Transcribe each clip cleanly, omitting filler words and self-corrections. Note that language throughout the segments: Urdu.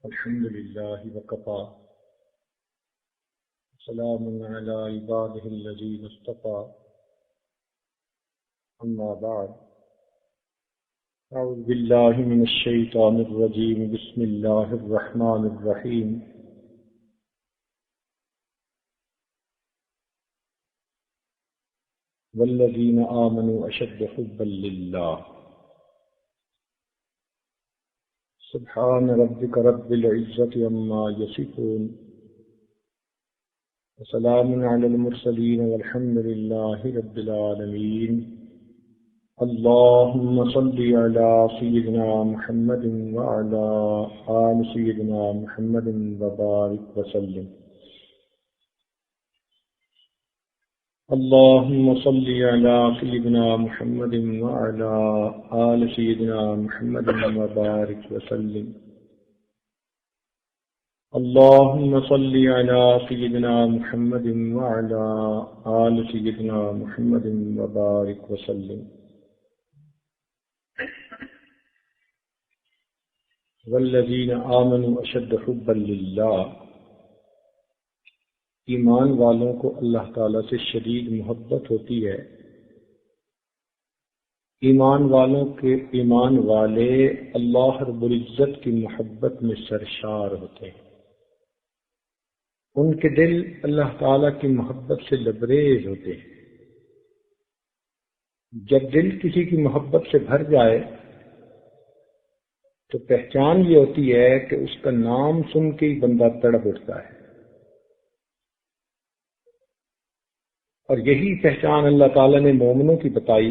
الحمد لله وكفى سلام على عباده الذين اصطفى أما بعد أعوذ بالله من الشيطان الرجيم بسم الله الرحمن الرحيم والذين آمنوا أشد حبا لله سبحان ربك رب العزة عما يصفون وسلام على المرسلين والحمد لله رب العالمين اللهم صل على سيدنا محمد وعلى آل سيدنا محمد وبارك وسلم اللهم صل على سيدنا محمد وعلى آل سيدنا محمد وبارك وسلم اللهم صل على سيدنا محمد وعلى آل سيدنا محمد وبارك وسلم والذین آمنوا اشد حبا للہ، ایمان والوں کو اللہ تعالیٰ سے شدید محبت ہوتی ہے۔ ایمان والے اللہ رب العزت کی محبت میں سرشار ہوتے ہیں، ان کے دل اللہ تعالیٰ کی محبت سے لبریز ہوتے ہیں۔ جب دل کسی کی محبت سے بھر جائے تو پہچان یہ ہوتی ہے کہ اس کا نام سن کے ہی بندہ تڑپ اٹھتا ہے، اور یہی پہچان اللہ تعالیٰ نے مومنوں کی بتائی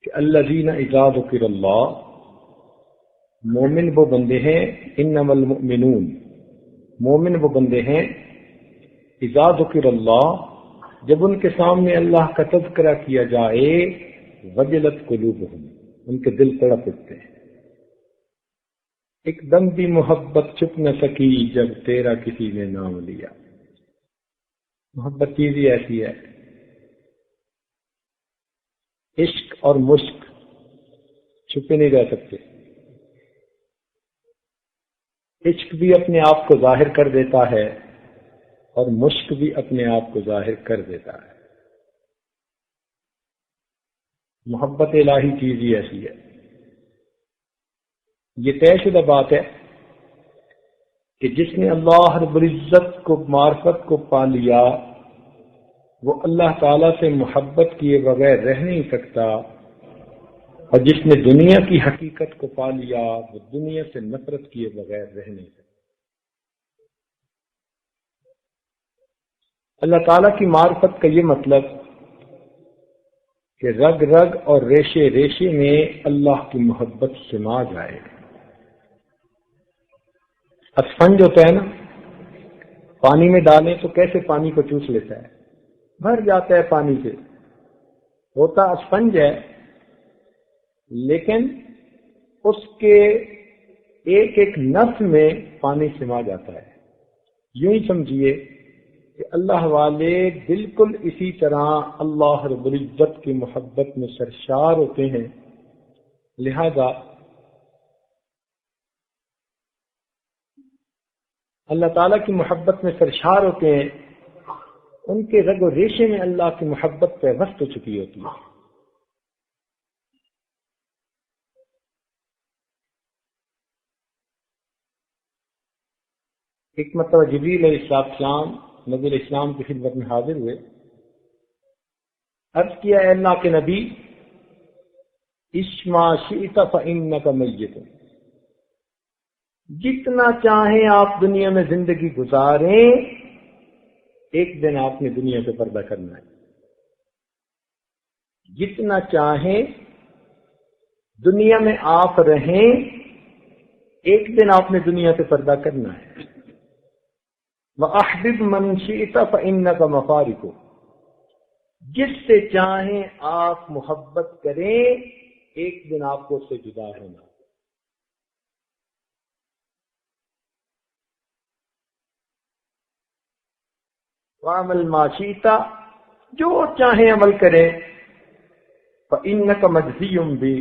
کہ الذین اذا ذکر اللہ، مومن وہ بندے ہیں، انما المؤمنون، مومن وہ بندے ہیں اذا ذکر اللہ، جب ان کے سامنے اللہ کا تذکرہ کیا جائے، وجلت قلوبہم، ان کے دل تڑپ اٹھتے ہیں۔ ایک دم بھی محبت چھپ نہ سکی جب تیرا کسی نے نام لیا۔ محبت چیز ہی ایسی ہے، عشق اور مشق چھپے نہیں رہ سکتے۔ عشق بھی اپنے آپ کو ظاہر کر دیتا ہے اور مشق بھی اپنے آپ کو ظاہر کر دیتا ہے۔ محبت الہی چیز ہی ایسی ہے۔ یہ طے شدہ بات ہے کہ جس نے اللہ رب العزت کو معرفت کو پا لیا وہ اللہ تعالیٰ سے محبت کیے بغیر رہ نہیں سکتا، اور جس نے دنیا کی حقیقت کو پا لیا وہ دنیا سے نفرت کیے بغیر رہ نہیں سکتا۔ اللہ تعالیٰ کی معرفت کا یہ مطلب کہ رگ رگ اور ریشے ریشے میں اللہ کی محبت سما جائے۔ اسفنج ہوتا ہے نا، پانی میں ڈالیں تو کیسے پانی کو چوس لیتا ہے، بھر جاتا ہے پانی سے، ہوتا اسفنج ہے، لیکن اس کے ایک ایک نس میں پانی سما جاتا ہے۔ یوں ہی سمجھیے کہ اللہ والے بالکل اسی طرح اللہ رب العزت کی محبت میں سرشار ہوتے ہیں، لہذا اللہ تعالیٰ کی محبت میں سرشار ہوتے ہیں، ان کے رگ و ریشے میں اللہ کی محبت پیوست ہو چکی ہوتی ہے۔ ایک مرتبہ جبریل علیہ السلام نبی علیہ السلام کی خدمت میں حاضر ہوئے، عرض کیا اے اللہ کے نبی، اشما شئت فإنک میت، جتنا چاہیں آپ دنیا میں زندگی گزاریں، ایک دن آپ نے دنیا سے پردہ کرنا ہے۔ جتنا چاہیں دنیا میں آپ رہیں، ایک دن آپ نے دنیا سے پردہ کرنا ہے۔ وَأَحْبِبْ مَنْ شِئْتَ فَإِنَّكَ مَفَارِقُ، جس سے چاہیں آپ محبت کریں، ایک دن آپ کو اس سے جدا ہونا۔ وَعَمَلْ مَا شِئْتَ، جو چاہیں عمل کریں، فَإِنَّكَ مَجْزِيٌّ بِهِ،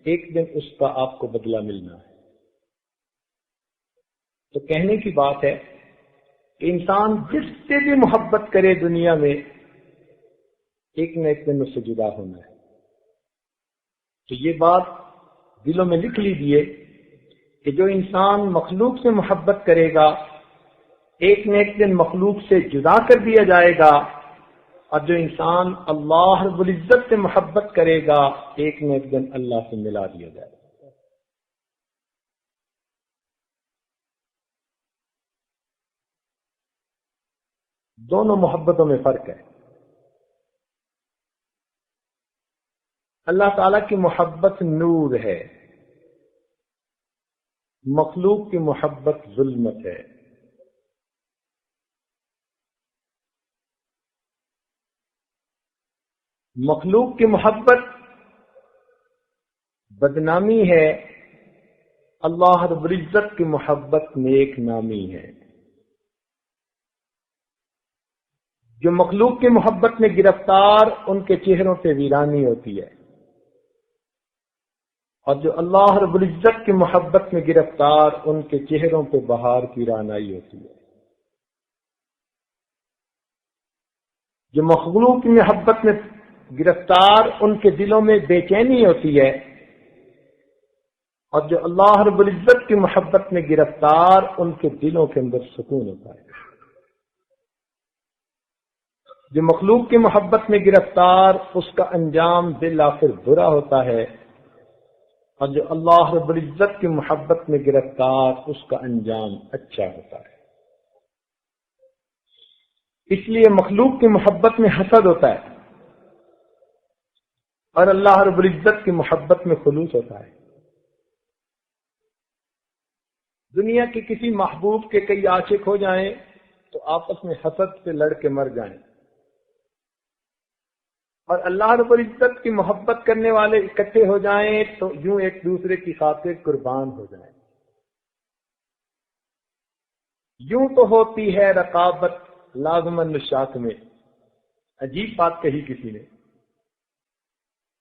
ایک دن اس کا آپ کو بدلہ ملنا ہے۔ تو کہنے کی بات ہے کہ انسان جس سے بھی محبت کرے دنیا میں ایک نہ ایک دن اس سے جدا ہونا ہے. تو یہ بات دلوں میں لکھ لیجیے کہ جو انسان مخلوق سے محبت کرے گا ایک نہ ایک دن مخلوق سے جدا کر دیا جائے گا، اور جو انسان اللہ رب العزت سے محبت کرے گا ایک نہ ایک دن اللہ سے ملا دیا جائے گا. دونوں محبتوں میں فرق ہے. اللہ تعالیٰ کی محبت نور ہے، مخلوق کی محبت ظلمت ہے. مخلوق کی محبت بدنامی ہے، اللہ رب العزت کی محبت نیک نامی ہے. جو مخلوق کی محبت میں گرفتار ان کے چہروں پہ ویرانی ہوتی ہے، اور جو اللہ رب العزت کی محبت میں گرفتار ان کے چہروں پہ بہار کی رعنائی ہوتی ہے. جو مخلوق کی محبت میں گرفتار ان کے دلوں میں بے چینی ہوتی ہے، اور جو اللہ رب العزت کی محبت میں گرفتار ان کے دلوں کے اندر سکون ہوتا ہے. جو مخلوق کی محبت میں گرفتار اس کا انجام بالآخر برا ہوتا ہے، اور جو اللہ رب العزت کی محبت میں گرفتار اس کا انجام اچھا ہوتا ہے. اس لیے مخلوق کی محبت میں حسد ہوتا ہے اور اللہ رب العزت کی محبت میں خلوص ہوتا ہے. دنیا کے کسی محبوب کے کئی عاشق ہو جائیں تو آپس میں حسد سے لڑ کے مر جائیں، اور اللہ رب العزت کی محبت کرنے والے اکٹھے ہو جائیں تو یوں ایک دوسرے کی خاطر قربان ہو جائیں. یوں تو ہوتی ہے رقابت لازماً نشاط میں. عجیب بات کہی کسی نے.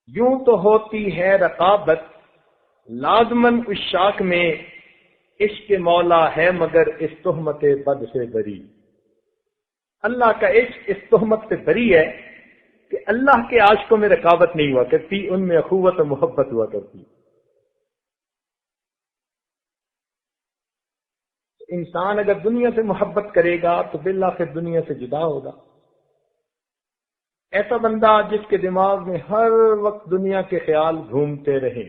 یوں تو ہوتی ہے رقابت لازماً اشاق میں، عشق مولا ہے مگر اس تہمت بد سے بری. اللہ کا عشق اس تہمت سے بری ہے کہ اللہ کے عاشقوں میں رقابت نہیں ہوا کرتی، ان میں اخوت و محبت ہوا کرتی. انسان اگر دنیا سے محبت کرے گا تو بالآخر دنیا سے جدا ہوگا. ایسا بندہ جس کے دماغ میں ہر وقت دنیا کے خیال گھومتے رہیں،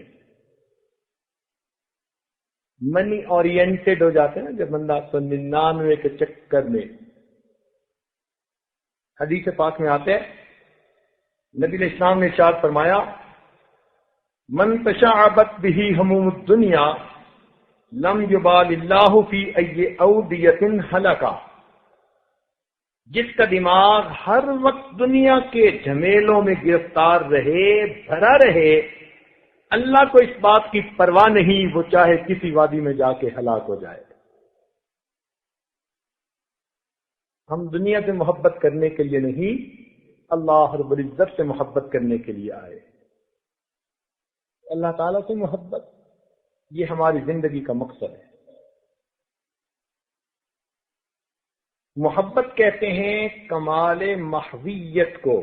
منی اورینٹڈ ہو جاتے ہیں نا جب بندہ 99 کے چکر میں. حدیث پاک میں آتے ہیں نبی علیہ السلام نے ارشاد فرمایا من تشعبت به هموم الدنیا لم یبال اللہ فی ای اودیۃ ہلکا. جس کا دماغ ہر وقت دنیا کے جھمیلوں میں گرفتار رہے، بھرا رہے، اللہ کو اس بات کی پرواہ نہیں وہ چاہے کسی وادی میں جا کے ہلاک ہو جائے. ہم دنیا سے محبت کرنے کے لیے نہیں، اللہ رب العزت سے محبت کرنے کے لیے آئے. اللہ تعالیٰ سے محبت یہ ہماری زندگی کا مقصد ہے. محبت کہتے ہیں کمال محویت کو،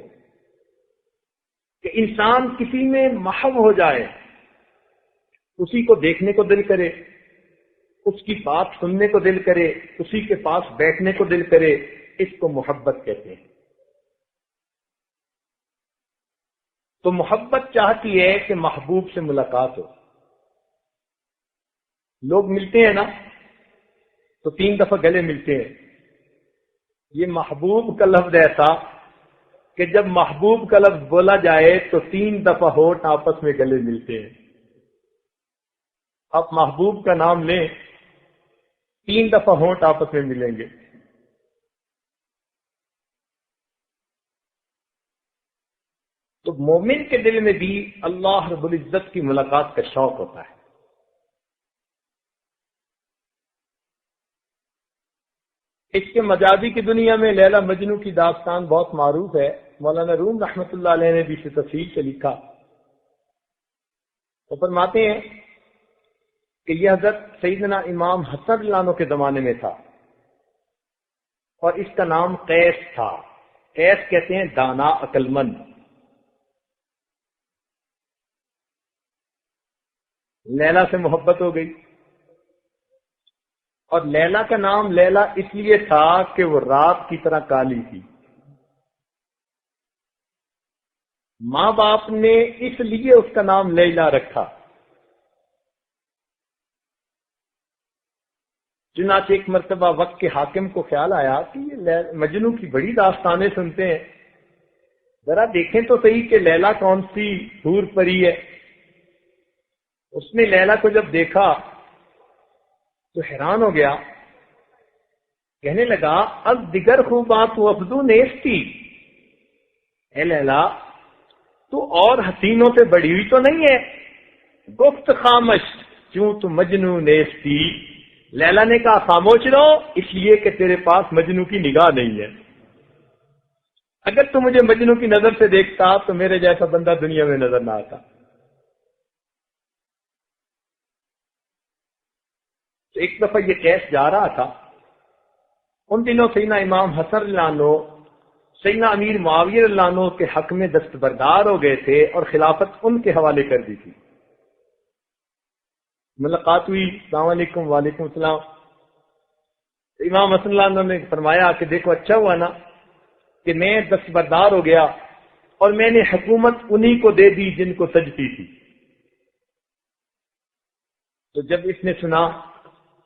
کہ انسان کسی میں محو ہو جائے، اسی کو دیکھنے کو دل کرے، اس کی بات سننے کو دل کرے، اسی کے پاس بیٹھنے کو دل کرے، اس کو محبت کہتے ہیں. تو محبت چاہتی ہے کہ محبوب سے ملاقات ہو. لوگ ملتے ہیں نا تو 3 دفعہ گلے ملتے ہیں. یہ محبوب کا لفظ ایسا کہ جب محبوب کا لفظ بولا جائے تو 3 دفعہ ہونٹ آپس میں گلے ملتے ہیں. آپ محبوب کا نام لیں 3 دفعہ ہونٹ آپس میں ملیں گے. تو مومن کے دل میں بھی اللہ رب العزت کی ملاقات کا شوق ہوتا ہے. اس کے مجازی کی دنیا میں لیلا مجنو کی داستان بہت معروف ہے. مولانا روم رحمۃ اللہ علیہ نے بھی اسے تفصیل سے لکھا. وہ فرماتے ہیں کہ یہ حضرت سیدنا امام حسن رضی اللہ عنہ کے زمانے میں تھا، اور اس کا نام قیس تھا۔ قیس کہتے ہیں دانا، عقل مند۔ لیلا سے محبت ہو گئی، اور لیلا کا نام لیلا اس لیے تھا کہ وہ رات کی طرح کالی تھی۔ ماں باپ نے اس لیے اس کا نام لیلا رکھا۔ چنانچہ ایک مرتبہ وقت کے حاکم کو خیال آیا کہ یہ مجنو کی بڑی داستانیں سنتے ہیں، ذرا دیکھیں تو صحیح کہ لیلا کون سی حور پری ہے۔ اس نے لیلا کو جب دیکھا تو حیران ہو گیا، کہنے لگا اب دیگر خوبات و افزو نیستی، اے لیلا تو اور حسینوں سے بڑی ہوئی تو نہیں ہے؟ گفت خامش کیوں تو مجنو نیستی، لیلا نے کہا خاموش رہو، اس لیے کہ تیرے پاس مجنو کی نگاہ نہیں ہے۔ اگر تو مجھے مجنو کی نظر سے دیکھتا تو میرے جیسا بندہ دنیا میں نظر نہ آتا۔ تو ایک دفعہ یہ قیس جا رہا تھا، ان دنوں سیدنا امام حسن رضی اللہ عنہ سیدنا امیر معاویہ رضی اللہ عنہ کے حق میں دستبردار ہو گئے تھے اور خلافت ان کے حوالے کر دی تھی۔ ملاقات ہوئی، السلام علیکم، وعلیکم السلام۔ امام حسن اللہ عنہ نے فرمایا کہ دیکھو اچھا ہوا نا کہ میں دستبردار ہو گیا اور میں نے حکومت انہی کو دے دی جن کو سجتی تھی۔ تو جب اس نے سنا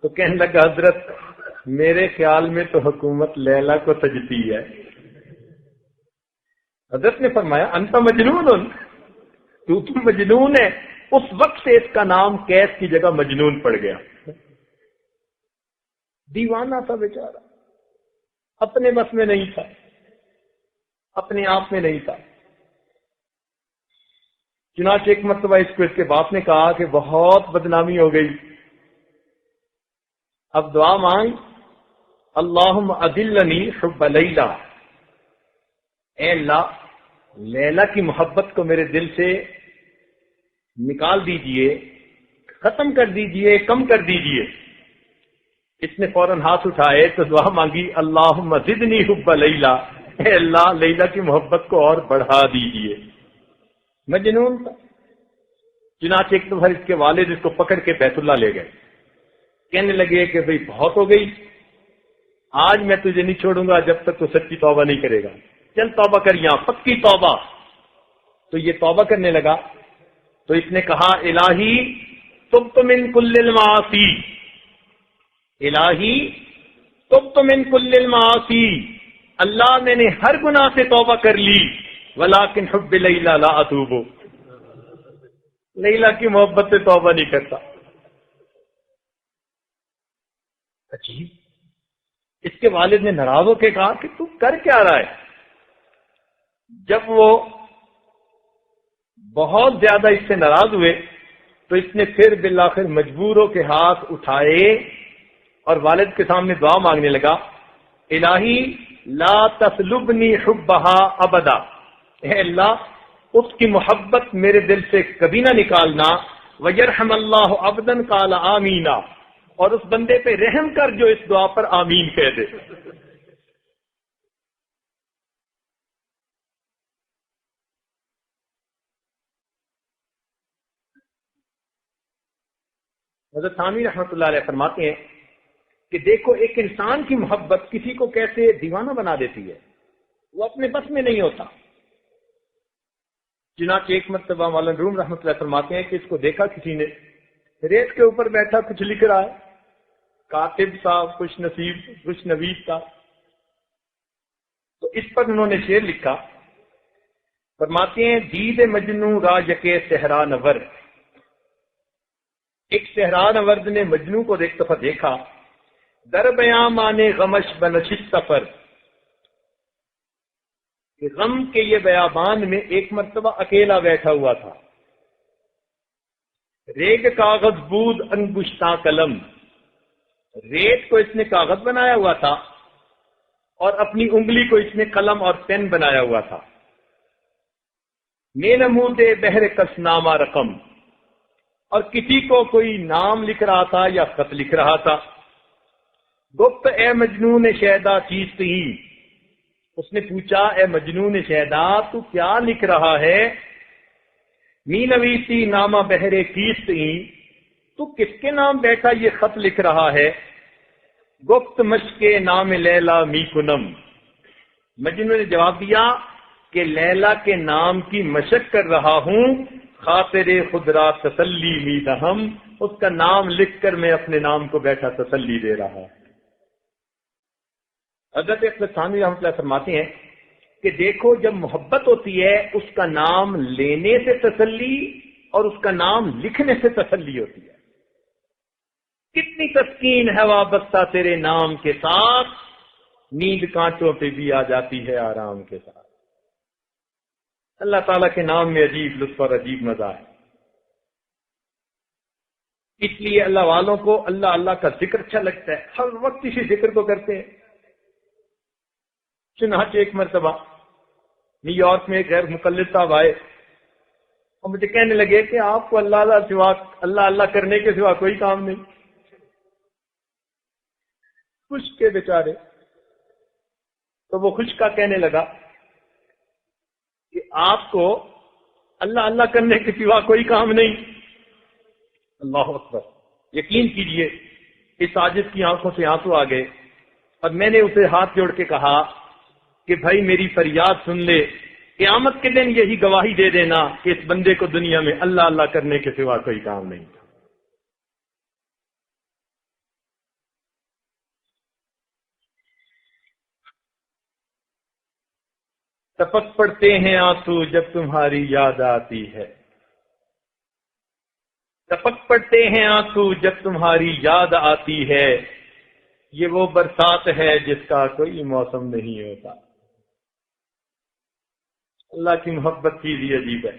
تو کہنے لگا حضرت میرے خیال میں تو حکومت لیلا کو سجتی ہے۔ حضرت نے فرمایا انت مجنون، تو مجنون ہے۔ اس وقت سے اس کا نام قیس کی جگہ مجنون پڑ گیا۔ دیوانہ تھا بیچارہ، اپنے بس میں نہیں تھا، اپنے آپ میں نہیں تھا۔ چنانچہ ایک مرتبہ اس کو اس کے باپ نے کہا کہ بہت بدنامی ہو گئی، اب دعا مانگ، اللہم اذلنی حب لیلا، اے اللہ لیلا کی محبت کو میرے دل سے نکال دیجئے، ختم کر دیجئے، کم کر دیجئے۔ اس نے فوراً ہاتھ اٹھائے تو دعا مانگی اللہم زدنی حب لیلا، اے اللہ لیلا کی محبت کو اور بڑھا دیجئے۔ مجنون تھا۔ چنانچہ ایک دفعہ اس کے والد اس کو پکڑ کے بیت اللہ لے گئے، کہنے لگے کہ بھئی بہت ہو گئی، آج میں تجھے نہیں چھوڑوں گا جب تک تو سچی توبہ نہیں کرے گا، چل توبہ کر یہاں، پکی توبہ۔ تو یہ توبہ کرنے لگا تو اس نے کہا الہی تبت من کل المعاصی، الہی تبت من کل المعاصی، اللہ میں نے ہر گناہ سے توبہ کر لی، ولیکن حب لیلا لا اتوب، لیلا کی محبت سے توبہ نہیں کرتا۔ عجیب، اس کے والد نے ناراض ہو کے کہا کہ تو کر کیا رہا ہے؟ جب وہ بہت زیادہ اس سے ناراض ہوئے تو اس نے پھر بالآخر مجبور ہو کے ہاتھ اٹھائے اور والد کے سامنے دعا مانگنے لگا الہی لا تسلبنی حبہا ابدا، اے اللہ اس کی محبت میرے دل سے کبھی نہ نکالنا، ویرحم اللہ عبدا قال آمینا، اور اس بندے پہ رحم کر جو اس دعا پر آمین کہہ دے۔ حضرت ثانوی رحمۃ اللہ علیہ فرماتے ہیں کہ دیکھو ایک انسان کی محبت کسی کو کیسے دیوانہ بنا دیتی ہے، وہ اپنے بس میں نہیں ہوتا۔ چنانچہ ایک مرتبہ مولانا روم رحمۃ اللہ فرماتے ہیں کہ اس کو دیکھا کسی نے، ریت کے اوپر بیٹھا کچھ لکھ رہا ہے، کاتب صاحب خوش نصیب خوش نویس تھا، تو اس پر انہوں نے شعر لکھا، فرماتے ہیں دید مجنو را یکے صحرا نور، ایک صحرا نورد نے مجنو کو ایک دفعہ دیکھا، در بیاں مانے غمش بنشست سفر، کہ غم کے یہ بیابان میں ایک مرتبہ اکیلا بیٹھا ہوا تھا، ریگ کاغذ بود انگشتاں قلم، ریت کو اس نے کاغذ بنایا ہوا تھا اور اپنی انگلی کو اس نے قلم اور پین بنایا ہوا تھا، میں نمود بہر کس نامہ رقم، اور کسی کو کوئی نام لکھ رہا تھا یا خط لکھ رہا تھا. گفت اے مجنون شیدا چیز تھی. اس نے پوچھا اے مجنون شیدا تو کیا لکھ رہا ہے؟ می نویسی نامہ بہرے کیس تھی. تو کس کے نام بیٹھا یہ خط لکھ رہا ہے؟ گفت مشق نام لیلا می کنم. مجنون نے جواب دیا کہ لیلا کے نام کی مشق کر رہا ہوں. خاطر خود را تسلی می دہم. اس کا نام لکھ کر میں اپنے نام کو بیٹھا تسلی دے رہا ہوں. حضرت اقبال ثانوی رحمۃ اللہ فرماتے ہیں کہ دیکھو جب محبت ہوتی ہے اس کا نام لینے سے تسلی اور اس کا نام لکھنے سے تسلی ہوتی ہے. کتنی تسکین ہے وابستہ تیرے نام کے ساتھ، نیند کانٹوں پہ بھی آ جاتی ہے آرام کے ساتھ. اللہ تعالیٰ کے نام میں عجیب لطف اور عجیب مزہ ہے. اس لیے اللہ والوں کو اللہ اللہ کا ذکر اچھا لگتا ہے، ہر وقت اسی ذکر کو کرتے ہیں. چنانچہ ایک مرتبہ نیو یارک میں ایک غیر مقلد صاحب آئے اور مجھے کہنے لگے کہ آپ کو اللہ اللہ کرنے کے سوا کوئی کام نہیں. خوش کے بیچارے. تو وہ خوش کا کہنے لگا کہ آپ کو اللہ اللہ کرنے کے سوا کوئی کام نہیں. اللہ اکبر. یقین کیجئے اس عاجز کی آنکھوں سے آنسو آ گئے اور میں نے اسے ہاتھ جوڑ کے کہا کہ بھائی میری فریاد سن لے، قیامت کے دن یہی گواہی دے دینا کہ اس بندے کو دنیا میں اللہ اللہ کرنے کے سوا کوئی کام نہیں تھا. ٹپک پڑتے ہیں آنسو جب تمہاری یاد آتی ہے. ٹپک پڑتے ہیں آنسو جب تمہاری یاد آتی ہے. یہ وہ برسات ہے جس کا کوئی موسم نہیں ہوتا. اللہ کی محبت چیز ہی عجیب ہے.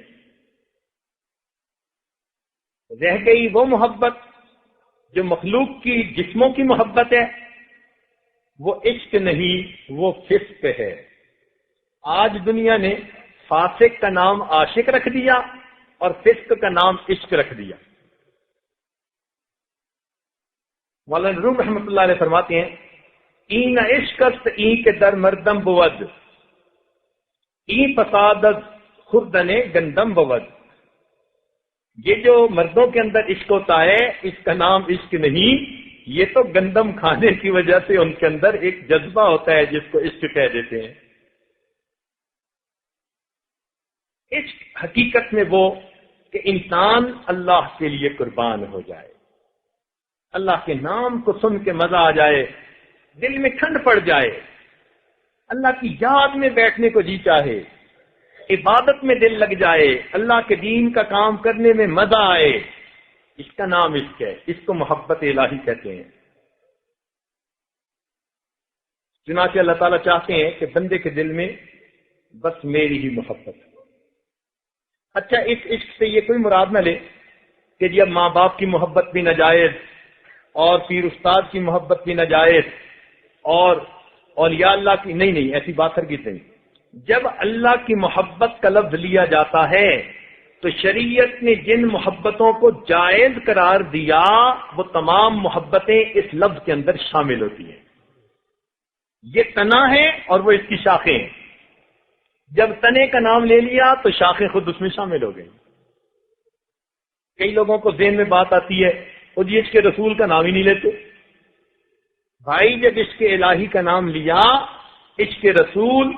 رہ گئی وہ محبت جو مخلوق کی جسموں کی محبت ہے. وہ عشق نہیں، وہ فسق ہے. آج دنیا نے فاسق کا نام عاشق رکھ دیا اور فسق کا نام عشق رکھ دیا. مولانا روم رحمۃ اللہ علیہ فرماتے ہیں این عشق است این کے در مردم بود، این فسادت خردن گندم بود. یہ جو مردوں کے اندر عشق ہوتا ہے اس کا نام عشق نہیں، یہ تو گندم کھانے کی وجہ سے ان کے اندر ایک جذبہ ہوتا ہے جس کو عشق کہہ دیتے ہیں. عشق حقیقت میں وہ کہ انسان اللہ کے لیے قربان ہو جائے، اللہ کے نام کو سن کے مزہ آ جائے، دل میں ٹھنڈ پڑ جائے، اللہ کی یاد میں بیٹھنے کو جی چاہے، عبادت میں دل لگ جائے، اللہ کے دین کا کام کرنے میں مزہ آئے. اس کا نام عشق ہے. اس کو محبت الہی کہتے ہیں. چنانچہ اللہ تعالیٰ چاہتے ہیں کہ بندے کے دل میں بس میری ہی محبت ہے. اچھا اس عشق سے یہ کوئی مراد نہ لے کہ جب ماں باپ کی محبت بھی ناجائز اور پیر استاد کی محبت بھی ناجائز اور اولیاء اللہ کی، نہیں ایسی بات ہرگز نہیں. جب اللہ کی محبت کا لفظ لیا جاتا ہے تو شریعت نے جن محبتوں کو جائز قرار دیا وہ تمام محبتیں اس لفظ کے اندر شامل ہوتی ہیں. یہ تنا ہے اور وہ اس کی شاخیں ہیں. جب تنے کا نام لے لیا تو شاخیں خود اس میں شامل ہو گئی. کئی لوگوں کو ذہن میں بات آتی ہے وہ جی عشق رسول کا نام ہی نہیں لیتے. بھائی جب عشق الہی کا نام لیا، عشق رسول،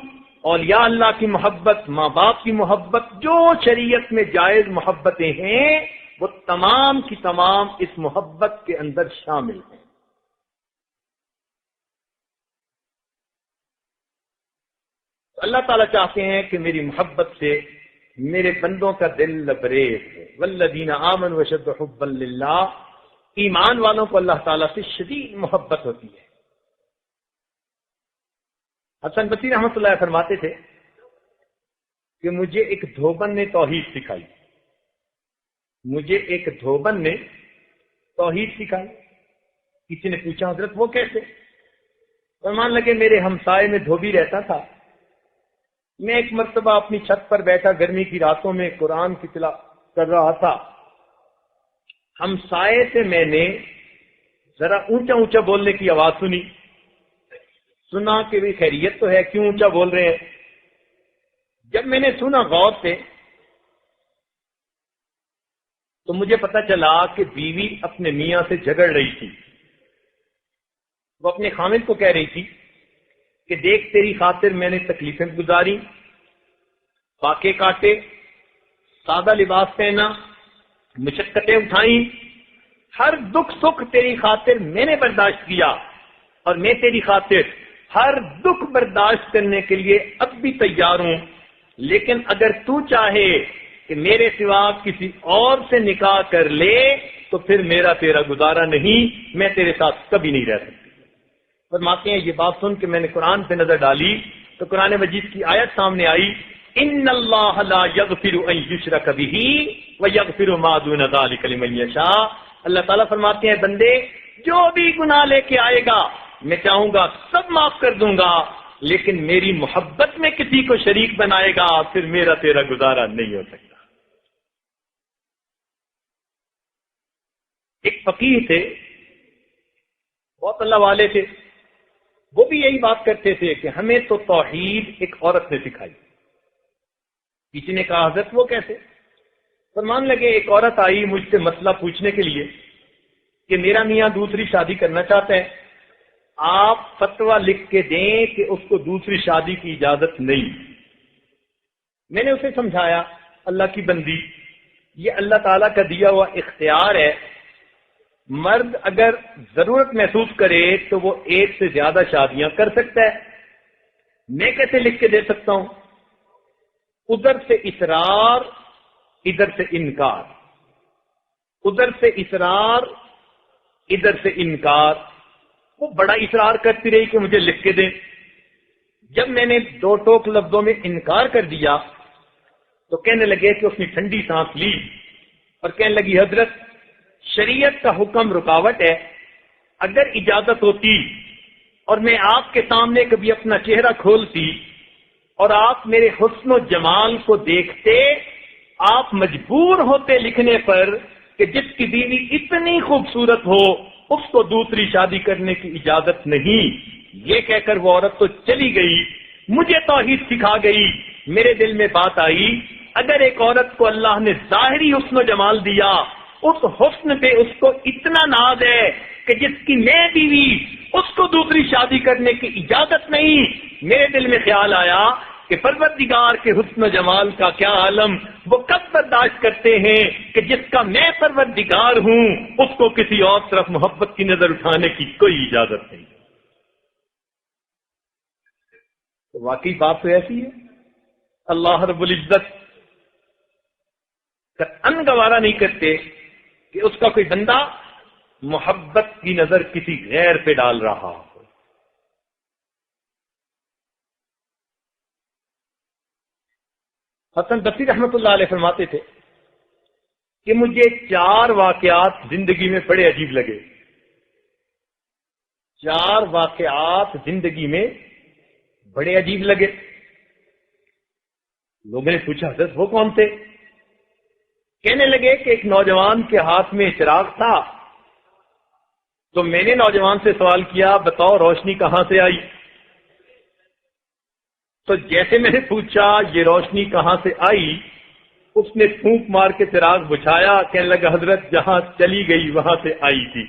اولیاء اللہ کی محبت، ماں باپ کی محبت، جو شریعت میں جائز محبتیں ہیں وہ تمام کی تمام اس محبت کے اندر شامل ہیں. اللہ تعالیٰ چاہتے ہیں کہ میری محبت سے میرے بندوں کا دل لبریز ہے. والذین آمنوا اشد حبا للہ. ایمان والوں کو اللہ تعالیٰ سے شدید محبت ہوتی ہے. حسن بصری رحمۃ اللہ فرماتے تھے کہ مجھے ایک دھوبن نے توحید سکھائی. مجھے ایک دھوبن نے توحید سکھائی. کسی نے پوچھا حضرت وہ کیسے؟ فرمان لگے میرے ہمسائے میں دھوبی رہتا تھا. میں ایک مرتبہ اپنی چھت پر بیٹھا گرمی کی راتوں میں قرآن کی تلاوت کر رہا تھا. ہمسائے سے میں نے ذرا اونچا اونچا بولنے کی آواز سنا کہ بھی خیریت تو ہے، کیوں اونچا بول رہے ہیں؟ جب میں نے سنا غور سے تو مجھے پتا چلا کہ بیوی اپنے میاں سے جھگڑ رہی تھی۔ وہ اپنے خامد کو کہہ رہی تھی کہ دیکھ تیری خاطر میں نے تکلیفیں گزاری، فاقے کاٹے، سادہ لباس پہنا، مشقتیں اٹھائیں، ہر دکھ سکھ تیری خاطر میں نے برداشت کیا، اور میں تیری خاطر ہر دکھ برداشت کرنے کے لیے اب بھی تیار ہوں، لیکن اگر تو چاہے کہ میرے سوا کسی اور سے نکاح کر لے تو پھر میرا تیرا گزارا نہیں، میں تیرے ساتھ کبھی نہیں رہ سکتی۔ فرماتے ہیں یہ بات سن کے میں نے قرآن پہ نظر ڈالی تو قرآن مجید کی آیت سامنے آئی، ان اللہ لا یغفر ان یشرک بہ ویغفر ما دون ذلک لمن یشاء۔ اللہ تعالیٰ فرماتے ہیں بندے جو بھی گناہ لے کے آئے گا میں چاہوں گا سب معاف کر دوں گا، لیکن میری محبت میں کسی کو شریک بنائے گا پھر میرا تیرا گزارا نہیں ہو سکتا۔ ایک فقیہ تھے، بہت اللہ والے تھے، وہ بھی یہی بات کرتے تھے کہ ہمیں تو توحید ایک عورت نے سکھائی۔ کسی نے کہا حضرت وہ کیسے؟ فرمان لگے ایک عورت آئی مجھ سے مسئلہ پوچھنے کے لیے کہ میرا میاں دوسری شادی کرنا چاہتا ہے، آپ فتویٰ لکھ کے دیں کہ اس کو دوسری شادی کی اجازت نہیں۔ میں نے اسے سمجھایا اللہ کی بندی، یہ اللہ تعالیٰ کا دیا ہوا اختیار ہے، مرد اگر ضرورت محسوس کرے تو وہ ایک سے زیادہ شادیاں کر سکتا ہے، میں کیسے لکھ کے دے سکتا ہوں؟ ادھر سے اصرار ادھر سے انکار، ادھر سے اصرار ادھر سے انکار، وہ بڑا اصرار کرتی رہی کہ مجھے لکھ کے دیں۔ جب میں نے دو ٹوک لفظوں میں انکار کر دیا تو کہنے لگے کہ اس نے ٹھنڈی سانس لی اور کہنے لگی حضرت شریعت کا حکم رکاوٹ ہے، اگر اجازت ہوتی اور میں آپ کے سامنے کبھی اپنا چہرہ کھولتی اور آپ میرے حسن و جمال کو دیکھتے، آپ مجبور ہوتے لکھنے پر کہ جس کی بیوی اتنی خوبصورت ہو اس کو دوسری شادی کرنے کی اجازت نہیں۔ یہ کہہ کر وہ عورت تو چلی گئی، مجھے توحید سکھا گئی۔ میرے دل میں بات آئی اگر ایک عورت کو اللہ نے ظاہری حسن و جمال دیا، اس حسن پہ اس کو اتنا ناز ہے کہ جس کی میں بیوی اس کو دوسری شادی کرنے کی اجازت نہیں، میرے دل میں خیال آیا کہ پروردگار کے حسن و جمال کا کیا عالم وہ کب برداشت کرتے ہیں کہ جس کا میں پروردگار ہوں اس کو کسی اور طرف محبت کی نظر اٹھانے کی کوئی اجازت نہیں۔ تو واقعی بات تو ایسی ہے، اللہ رب العزت قطعاً گوارا نہیں کرتے کہ اس کا کوئی بندہ محبت کی نظر کسی غیر پہ ڈال رہا ہو۔ حسن بصری رحمۃ اللہ علیہ فرماتے تھے کہ مجھے 4 واقعات زندگی میں بڑے عجیب لگے۔ 4 واقعات زندگی میں بڑے عجیب لگے۔ لوگوں نے پوچھا حضرت وہ کون تھے؟ کہنے لگے کہ ایک نوجوان کے ہاتھ میں چراغ تھا، تو میں نے نوجوان سے سوال کیا بتاؤ روشنی کہاں سے آئی؟ تو جیسے میں نے پوچھا یہ روشنی کہاں سے آئی، اس نے پھونک مار کے چراغ بجھایا، کہنے لگا حضرت جہاں چلی گئی وہاں سے آئی تھی۔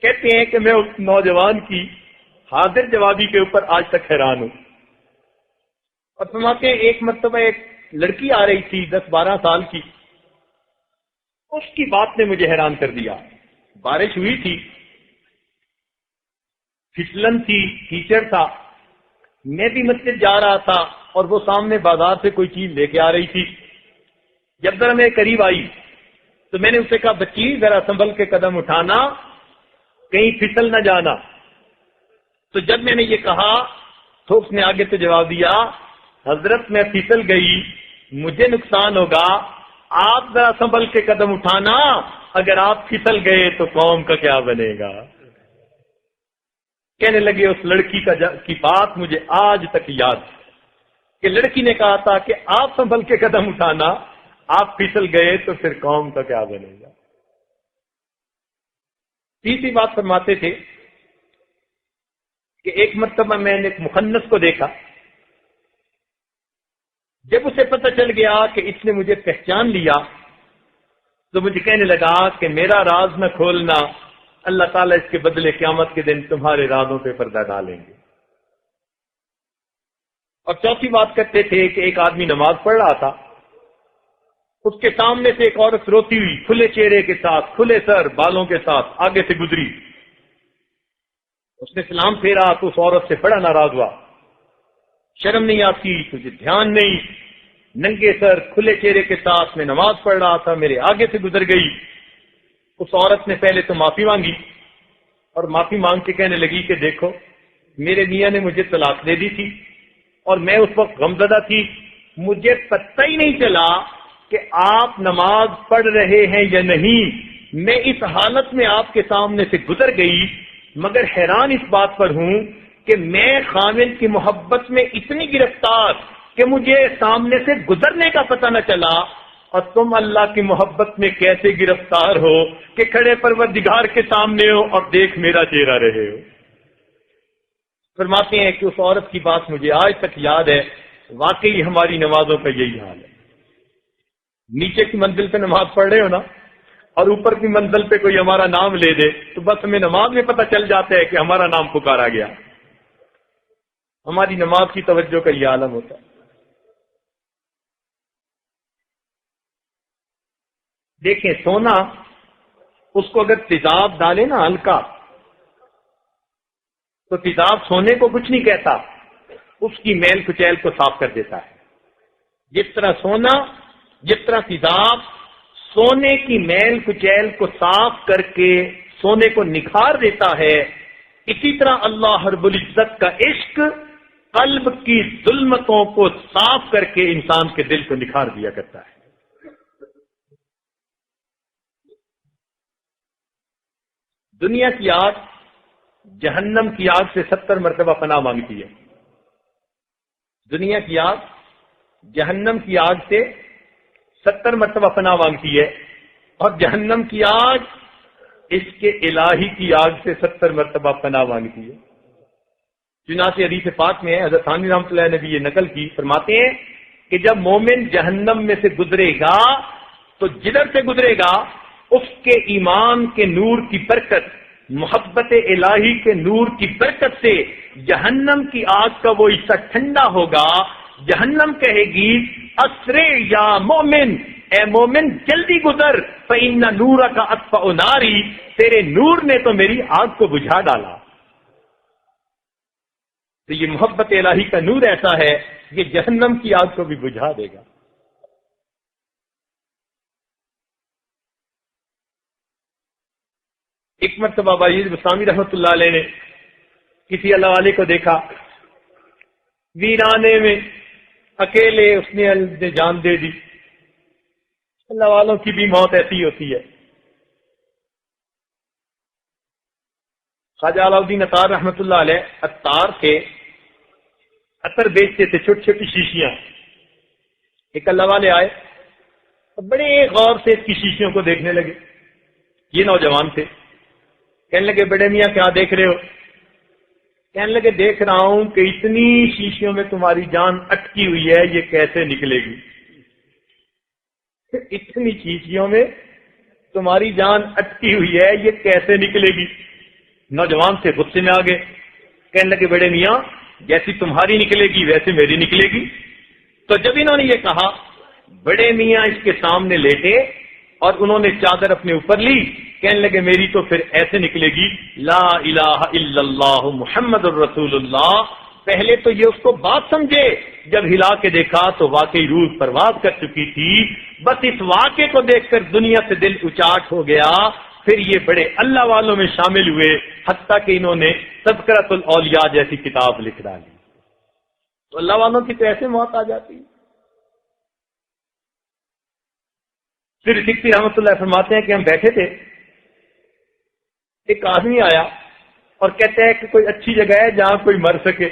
کہتے ہیں کہ میں اس نوجوان کی حاضر جوابی کے اوپر آج تک حیران ہوں۔ اور فرماتے ہیں ایک مرتبہ ایک لڑکی آ رہی تھی 10-12 سال کی، اس کی بات نے مجھے حیران کر دیا۔ بارش ہوئی تھی، پھسلن تھی، کیچڑ تھا، میں بھی مسجد جا رہا تھا اور وہ سامنے بازار سے کوئی چیز لے کے آ رہی تھی۔ جب ذرا میرے قریب آئی تو میں نے اسے کہا بچی ذرا سنبھل کے قدم اٹھانا، کہیں پھسل نہ جانا۔ تو جب میں نے یہ کہا تو اس نے آگے سے جواب دیا حضرت میں پھسل گئی مجھے نقصان ہوگا، آپ ذرا سنبھل کے قدم اٹھانا، اگر آپ پھسل گئے تو قوم کا کیا بنے گا۔ کہنے لگے اس لڑکی کی بات مجھے آج تک یاد ہے کہ لڑکی نے کہا تھا کہ آپ سنبھل کے قدم اٹھانا، آپ پھسل گئے تو پھر قوم کا کیا بنے گا؟ تیسری بات فرماتے تھے کہ ایک مرتبہ میں نے ایک مخنث کو دیکھا، جب اسے پتہ چل گیا کہ اس نے مجھے پہچان لیا تو مجھے کہنے لگا کہ میرا راز نہ کھولنا، اللہ تعالیٰ اس کے بدلے قیامت کے دن تمہارے رازوں پہ پردہ ڈالیں گے۔ اور چوتھی بات کرتے تھے کہ ایک آدمی نماز پڑھ رہا تھا، اس کے سامنے سے ایک عورت روتی ہوئی کھلے چہرے کے ساتھ، کھلے سر بالوں کے ساتھ آگے سے گزری۔ اس نے سلام پھیرا تو اس عورت سے بڑا ناراض ہوا، شرم نہیں آتی، تجھے دھیان نہیں، ننگے سر کھلے چہرے کے ساتھ میں نماز پڑھ رہا تھا، میرے آگے سے گزر گئی۔ اس عورت نے پہلے تو معافی مانگی اور معافی مانگ کے کہنے لگی کہ دیکھو میرے میاں نے مجھے طلاق دے دی تھی اور میں اس وقت غمزدہ تھی، مجھے پتہ ہی نہیں چلا کہ آپ نماز پڑھ رہے ہیں یا نہیں، میں اس حالت میں آپ کے سامنے سے گزر گئی، مگر حیران اس بات پر ہوں کہ میں خامد کی محبت میں اتنی گرفتار کہ مجھے سامنے سے گزرنے کا پتہ نہ چلا، اور تم اللہ کی محبت میں کیسے گرفتار ہو کہ کھڑے پروردگار کے سامنے ہو اور دیکھ میرا چہرہ رہے ہو۔ فرماتے ہیں کہ اس عورت کی بات مجھے آج تک یاد ہے، واقعی ہماری نمازوں کا یہی حال ہے، نیچے کی منزل پہ نماز پڑھ رہے ہو نا، اور اوپر کی منزل پہ کوئی ہمارا نام لے دے تو بس ہمیں نماز میں پتہ چل جاتا ہے کہ ہمارا نام پکارا گیا۔ ہماری نماز کی توجہ کا یہ عالم ہوتا ہے۔ دیکھیں سونا، اس کو اگر تیزاب ڈالے نا ہلکا، تو تیزاب سونے کو کچھ نہیں کہتا، اس کی میل کچیل کو صاف کر دیتا ہے۔ جس طرح سونا، جس طرح تیزاب سونے کی میل کچیل کو صاف کر کے سونے کو نکھار دیتا ہے، اسی طرح اللہ رب العزت کا عشق قلب کی ظلمتوں کو صاف کر کے انسان کے دل کو نکھار دیا کرتا ہے۔ دنیا کی آگ جہنم کی آگ سے 70 مرتبہ پناہ مانگتی ہے۔ دنیا کی آگ جہنم کی آگ سے 70 مرتبہ پناہ مانگتی ہے، اور جہنم کی آگ اس کے الہی کی آگ سے 70 مرتبہ پناہ مانگتی ہے۔ چنانچہ حدیث پاک میں حضرت ثانی رحمۃ اللہ نے بھی یہ نقل کی، فرماتے ہیں کہ جب مومن جہنم میں سے گزرے گا تو جدھر سے گزرے گا اس کے ایمان کے نور کی برکت، محبت الہی کے نور کی برکت سے جہنم کی آگ کا وہ حصہ ٹھنڈا ہوگا۔ جہنم کہے گی اسرے یا مومن، اے مومن جلدی گزر، فإن نورک اطفأ ناری، تیرے نور نے تو میری آگ کو بجھا ڈالا۔ تو یہ محبت الہی کا نور ایسا ہے کہ جہنم کی آگ کو بھی بجھا دے گا۔ ایک مرتبہ بابا یزید بستامی رحمۃ اللہ علیہ نے کسی اللہ والے کو دیکھا، ویرانے میں اکیلے اس نے جان دے دی۔ اللہ والوں کی بھی موت ایسی ہوتی ہے۔ خواجہ علاؤالدین عطار رحمۃ اللہ علیہ عطار تھے، عطر بیچتے تھے، چھوٹی چھوٹی شیشیاں۔ ایک اللہ والے آئے اور بڑے غور سے اس کی شیشیوں کو دیکھنے لگے۔ یہ نوجوان تھے، کہنے لگے بڑے میاں کیا دیکھ رہے ہو؟ کہنے لگے دیکھ رہا ہوں کہ اتنی شیشیوں میں تمہاری جان اٹکی ہوئی ہے، یہ کیسے نکلے گی؟ اتنی شیشیوں میں تمہاری جان اٹکی ہوئی ہے، یہ کیسے نکلے گی؟ نوجوان سے غصے میں آ گئے، کہنے لگے بڑے میاں جیسی تمہاری نکلے گی ویسے میری نکلے گی۔ تو جب انہوں نے یہ کہا، بڑے میاں اس کے سامنے لیٹے اور انہوں نے چادر اپنے اوپر لی، کہنے لگے میری تو پھر ایسے نکلے گی، لا الہ الا اللہ محمد الرسول اللہ۔ پہلے تو یہ اس کو بات سمجھے، جب ہلا کے دیکھا تو واقعی روح پرواز کر چکی تھی۔ بس اس واقعے کو دیکھ کر دنیا سے دل اچاٹ ہو گیا۔ پھر یہ بڑے اللہ والوں میں شامل ہوئے، حتیٰ کہ انہوں نے تذکرۃ الاولیاء جیسی کتاب لکھ ڈالی۔ تو اللہ والوں کی تو ایسے موت آ جاتی ہے۔ پھر سکھتی رحمۃ اللہ فرماتے ہیں کہ ہم بیٹھے تھے، ایک آدمی آیا اور کہتا ہے کہ کوئی اچھی جگہ ہے جہاں کوئی مر سکے،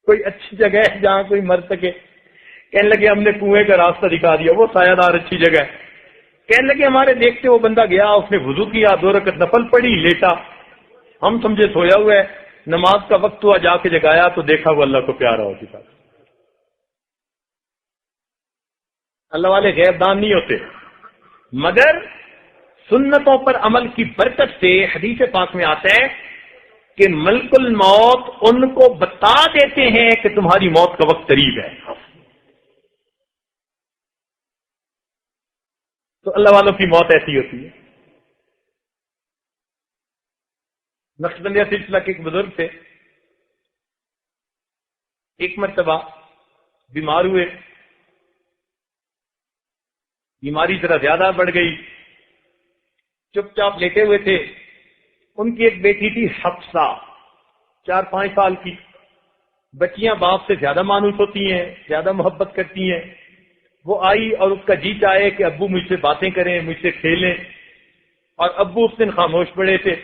کوئی اچھی جگہ ہے جہاں کوئی مر سکے۔ کہنے لگے ہم نے کنویں کا راستہ دکھا دیا، وہ سایہ دار اچھی جگہ ہے۔ کہنے لگے ہمارے دیکھتے وہ بندہ گیا، اس نے وضو کیا، 2 رکعت نفل پڑھی، لیٹا، ہم سمجھے سویا ہوا ہے، نماز کا وقت ہوا، جا کے جگایا تو دیکھا وہ اللہ کو پیارا ہو چکا۔ اللہ والے غیب دان نہیں ہوتے، مگر سنتوں پر عمل کی برکت سے حدیث پاک میں آتا ہے کہ ملک الموت ان کو بتا دیتے ہیں کہ تمہاری موت کا وقت قریب ہے۔ تو اللہ والوں کی موت ایسی ہوتی ہے۔ نقشبندیہ سلسلہ کے ایک بزرگ تھے، ایک مرتبہ بیمار ہوئے، بیماری ذرا زیادہ بڑھ گئی، چپ چاپ لیٹے ہوئے تھے۔ ان کی ایک بیٹی تھی حفصہ، 4-5 سال کی۔ بچیاں باپ سے زیادہ مانوس ہوتی ہیں، زیادہ محبت کرتی ہیں۔ وہ آئی اور اس کا جی چاہے کہ ابو مجھ سے باتیں کریں، مجھ سے کھیلیں، اور ابو اس دن خاموش پڑے تھے۔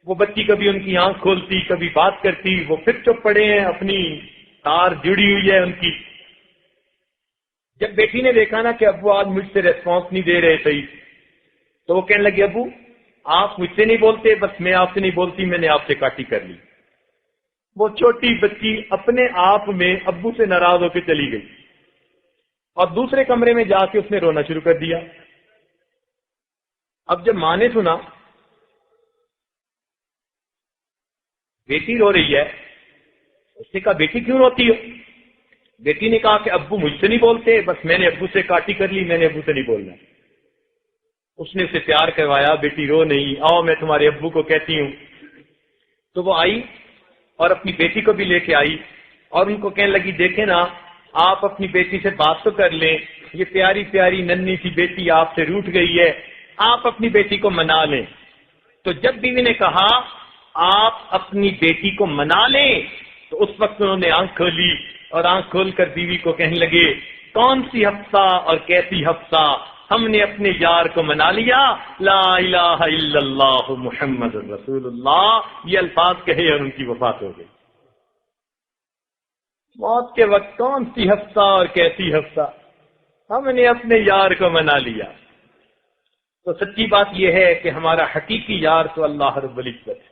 وہ بچی کبھی ان کی آنکھ کھولتی، کبھی بات کرتی، وہ پھر چپ پڑے ہیں، اپنی تار جڑی ہوئی ہے ان کی۔ جب بیٹی نے دیکھا نا کہ ابو آج مجھ سے ریسپانس نہیں دے رہے صحیح، تو وہ کہنے لگے ابو آپ مجھ سے نہیں بولتے، بس میں آپ سے نہیں بولتی، میں نے آپ سے کاٹی کر لی۔ وہ چھوٹی بچی اپنے آپ میں ابو سے ناراض ہو کے چلی گئی، اور دوسرے کمرے میں جا کے اس نے رونا شروع کر دیا۔ اب جب ماں نے سنا بیٹی رو رہی ہے، اس نے کہا بیٹی کیوں روتی ہو؟ بیٹی نے کہا کہ ابو مجھ سے نہیں بولتے، بس میں نے ابو سے کاٹی کر لی، میں نے ابو سے نہیں بولنا۔ اس نے اسے پیار کروایا، بیٹی رو نہیں، آؤ میں تمہارے ابو کو کہتی ہوں۔ تو وہ آئی اور اپنی بیٹی کو بھی لے کے آئی، اور ان کو کہنے لگی دیکھیں نا آپ اپنی بیٹی سے بات تو کر لیں، یہ پیاری پیاری ننھی سی بیٹی آپ سے روٹھ گئی ہے، آپ اپنی بیٹی کو منا لیں۔ تو جب بیوی نے کہا آپ اپنی بیٹی کو منا لیں، تو اس وقت انہوں نے آنکھ کھولی، اور آنکھ کھول کر بیوی کو کہنے لگے کون سی حفصہ اور کیسی حفصہ، ہم نے اپنے یار کو منا لیا، لا الہ الا اللہ محمد رسول اللہ، یہ الفاظ کہے اور ان کی وفات ہو گئی۔ موت کے وقت کون سی حفصہ اور کیسی حفصہ، ہم نے اپنے یار کو منا لیا۔ تو سچی بات یہ ہے کہ ہمارا حقیقی یار تو اللہ رب العزت ہے،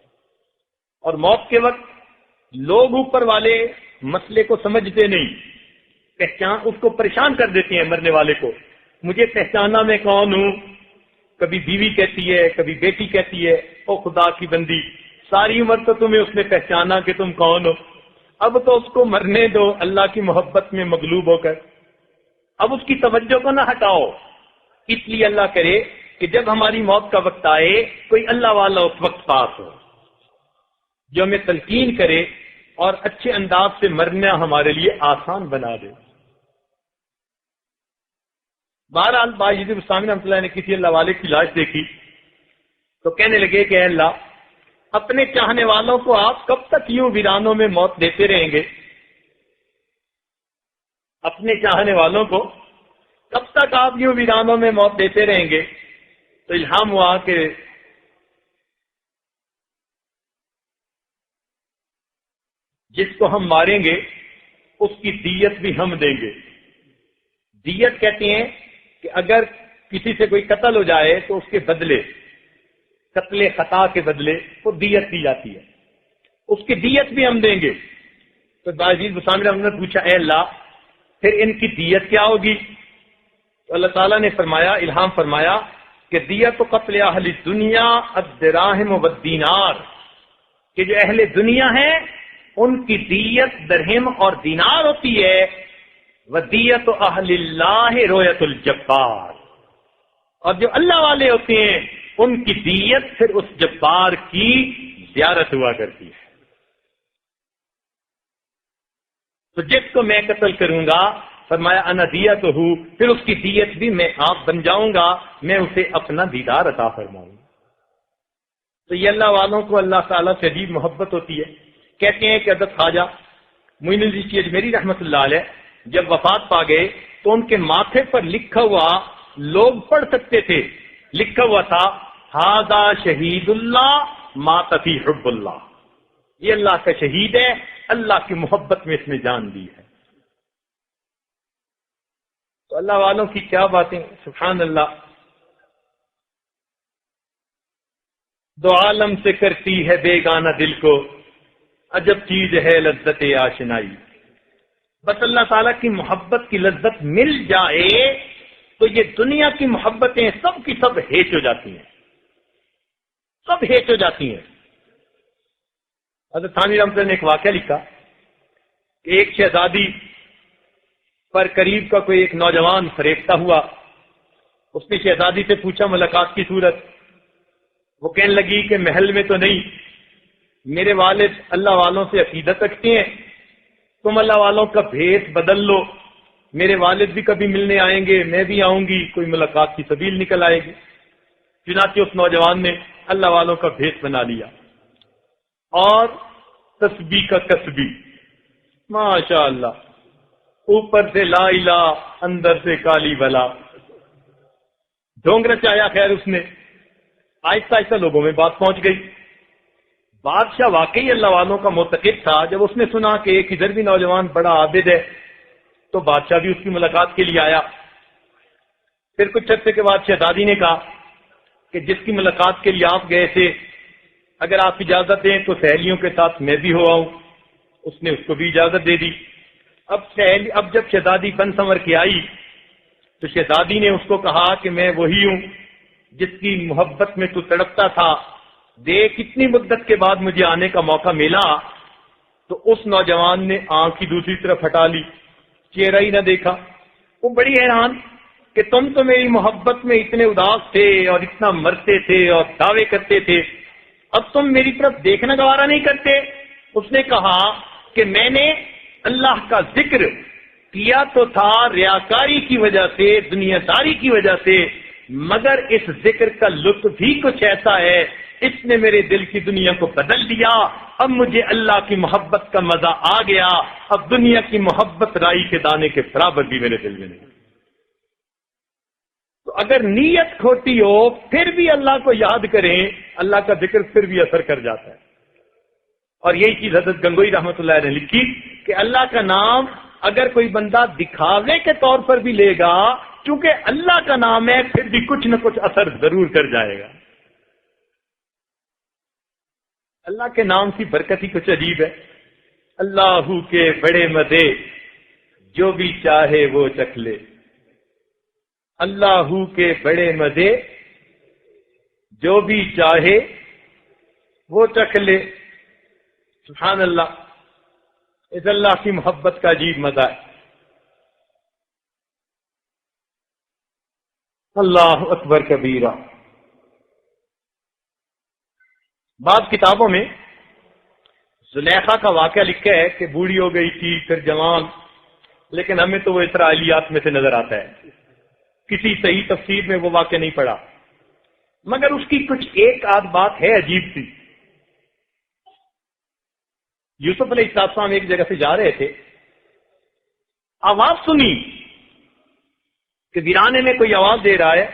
اور موت کے وقت لوگ اوپر والے مسئلے کو سمجھتے نہیں، اس کو پریشان کر دیتے ہیں مرنے والے کو، مجھے پہچانا میں کون ہوں، کبھی بیوی کہتی ہے، کبھی بیٹی کہتی ہے او خدا کی بندی ساری عمر تو تمہیں اس نے پہچانا کہ تم کون ہو، اب تو اس کو مرنے دو اللہ کی محبت میں مغلوب ہو کر، اب اس کی توجہ کو نہ ہٹاؤ۔ اس لیے اللہ کرے کہ جب ہماری موت کا وقت آئے کوئی اللہ والا اس وقت پاس ہو جو ہمیں تلقین کرے اور اچھے انداز سے مرنا ہمارے لیے آسان بنا دے۔ بہرحال باجد السامی رحمۃ اللہ نے کسی اللہ والے کی لاش دیکھی تو کہنے لگے کہ اے اللہ اپنے چاہنے والوں کو آپ کب تک یوں ویرانوں میں موت دیتے رہیں گے، اپنے چاہنے والوں کو کب تک آپ یوں ویرانوں میں موت دیتے رہیں گے؟ تو الہام ہوا کہ جس کو ہم ماریں گے اس کی دیت بھی ہم دیں گے۔ دیت کہتے ہیں کہ اگر کسی سے کوئی قتل ہو جائے تو اس کے بدلے، قتل خطا کے بدلے وہ دیت دی جاتی ہے، اس کی دیت بھی ہم دیں گے۔ تو باجید بسامر ہم نے پوچھا اے اللہ پھر ان کی دیت کیا ہوگی؟ تو اللہ تعالیٰ نے فرمایا، الہام فرمایا کہ دیت قتل اہل دنیا الدراہم والدینار، کہ جو اہل دنیا ہیں ان کی دیت درہم اور دینار ہوتی ہے، ودیت اہل اللہ رویت الجبار، اور جو اللہ والے ہوتے ہیں ان کی دیت پھر اس جبار کی زیارت ہوا کرتی ہے۔ تو جس کو میں قتل کروں گا فرمایا انا دیت ہوں، پھر اس کی دیت بھی میں آپ بن جاؤں گا، میں اسے اپنا دیدار عطا فرماؤں گا۔ تو یہ اللہ والوں کو اللہ تعالیٰ سے عجیب محبت ہوتی ہے۔ کہتے ہیں کہ حضرت خواجہ معین الدین چشتی اجمیری رحمۃ اللہ علیہ جب وفات پا گئے تو ان کے ماتھے پر لکھا ہوا لوگ پڑھ سکتے تھے، لکھا ہوا تھا ھذا شہید اللہ مات فی حب اللہ، یہ اللہ کا شہید ہے، اللہ کی محبت میں اس نے جان دی ہے۔ تو اللہ والوں کی کیا باتیں، سبحان اللہ. دو عالم سے کرتی ہے بیگانہ دل کو، عجب چیز ہے لذت آشنائی. بس اللہ تعالیٰ کی محبت کی لذت مل جائے تو یہ دنیا کی محبتیں سب کی سب ہیچ ہو جاتی ہیں، سب ہیچ ہو جاتی ہیں. حضرت ثانی رحمۃ اللہ نے ایک واقعہ لکھا کہ ایک شہزادی پر قریب کا کوئی ایک نوجوان فریفتہ ہوا. اس نے شہزادی سے پوچھا ملاقات کی صورت. وہ کہنے لگی کہ محل میں تو نہیں، میرے والد اللہ والوں سے عقیدت رکھتے ہیں، تم اللہ والوں کا بھیس بدل لو، میرے والد بھی کبھی ملنے آئیں گے، میں بھی آؤں گی، کوئی ملاقات کی سبیل نکل آئے گی. چنانچہ اس نوجوان نے اللہ والوں کا بھیس بنا لیا اور تسبیح کا تسبیح، ماشاء اللہ، اوپر سے لا الہ اندر سے کالی بلا، ڈھونگ رچایا. خیر اس نے آہستہ آہستہ لوگوں میں بات پہنچ گئی. بادشاہ واقعی اللہ والوں کا معتقد تھا. جب اس نے سنا کہ ایک ادھر بھی نوجوان بڑا عابد ہے تو بادشاہ بھی اس کی ملاقات کے لیے آیا. پھر کچھ عرصے کے بعد شہزادی نے کہا کہ جس کی ملاقات کے لیے آپ گئے تھے، اگر آپ اجازت دیں تو سہیلیوں کے ساتھ میں بھی ہو آؤں. اس نے اس کو بھی اجازت دے دی. اب جب شہزادی بن سنور کے آئی تو شہزادی نے اس کو کہا کہ میں وہی ہوں جس کی محبت میں تو تڑپتا تھا، دیکھ کتنی مدت کے بعد مجھے آنے کا موقع ملا. تو اس نوجوان نے آنکھ کی دوسری طرف ہٹا لی، چہرہ ہی نہ دیکھا. وہ بڑی حیران کہ تم تو میری محبت میں اتنے اداس تھے اور اتنا مرتے تھے اور دعوے کرتے تھے، اب تم میری طرف دیکھنا گوارا نہیں کرتے. اس نے کہا کہ میں نے اللہ کا ذکر کیا تو تھا ریاکاری کی وجہ سے، دنیا داری کی وجہ سے، مگر اس ذکر کا لطف بھی کچھ ایسا ہے، اس نے میرے دل کی دنیا کو بدل دیا. اب مجھے اللہ کی محبت کا مزہ آ گیا، اب دنیا کی محبت رائی کے دانے کے برابر بھی میرے دل میں نہیں. تو اگر نیت کھوٹی ہو پھر بھی اللہ کو یاد کریں، اللہ کا ذکر پھر بھی اثر کر جاتا ہے. اور یہی چیز حضرت گنگوئی رحمۃ اللہ نے لکھی کہ اللہ کا نام اگر کوئی بندہ دکھاوے کے طور پر بھی لے گا، چونکہ اللہ کا نام ہے، پھر بھی کچھ نہ کچھ اثر ضرور کر جائے گا. اللہ کے نام کی برکت ہی کچھ عجیب ہے. اللہ کے بڑے مزے جو بھی چاہے وہ چکھ لے، اللہ کے بڑے مزے جو بھی چاہے وہ چکھ لے. سبحان اللہ، اس اللہ کی محبت کا عجیب مزہ ہے. اللہ اکبر کبیرہ. بعض کتابوں میں زلیخا کا واقعہ لکھا ہے کہ بوڑھی ہو گئی تھی پھر جوان، لیکن ہمیں تو وہ اسرائیلیات میں سے نظر آتا ہے، کسی صحیح تفسیر میں وہ واقعہ نہیں پڑا. مگر اس کی کچھ ایک آدھ بات ہے عجیب سی. یوسف علیہ السلام ایک جگہ سے جا رہے تھے، آواز سنی کہ ویرانے میں کوئی آواز دے رہا ہے،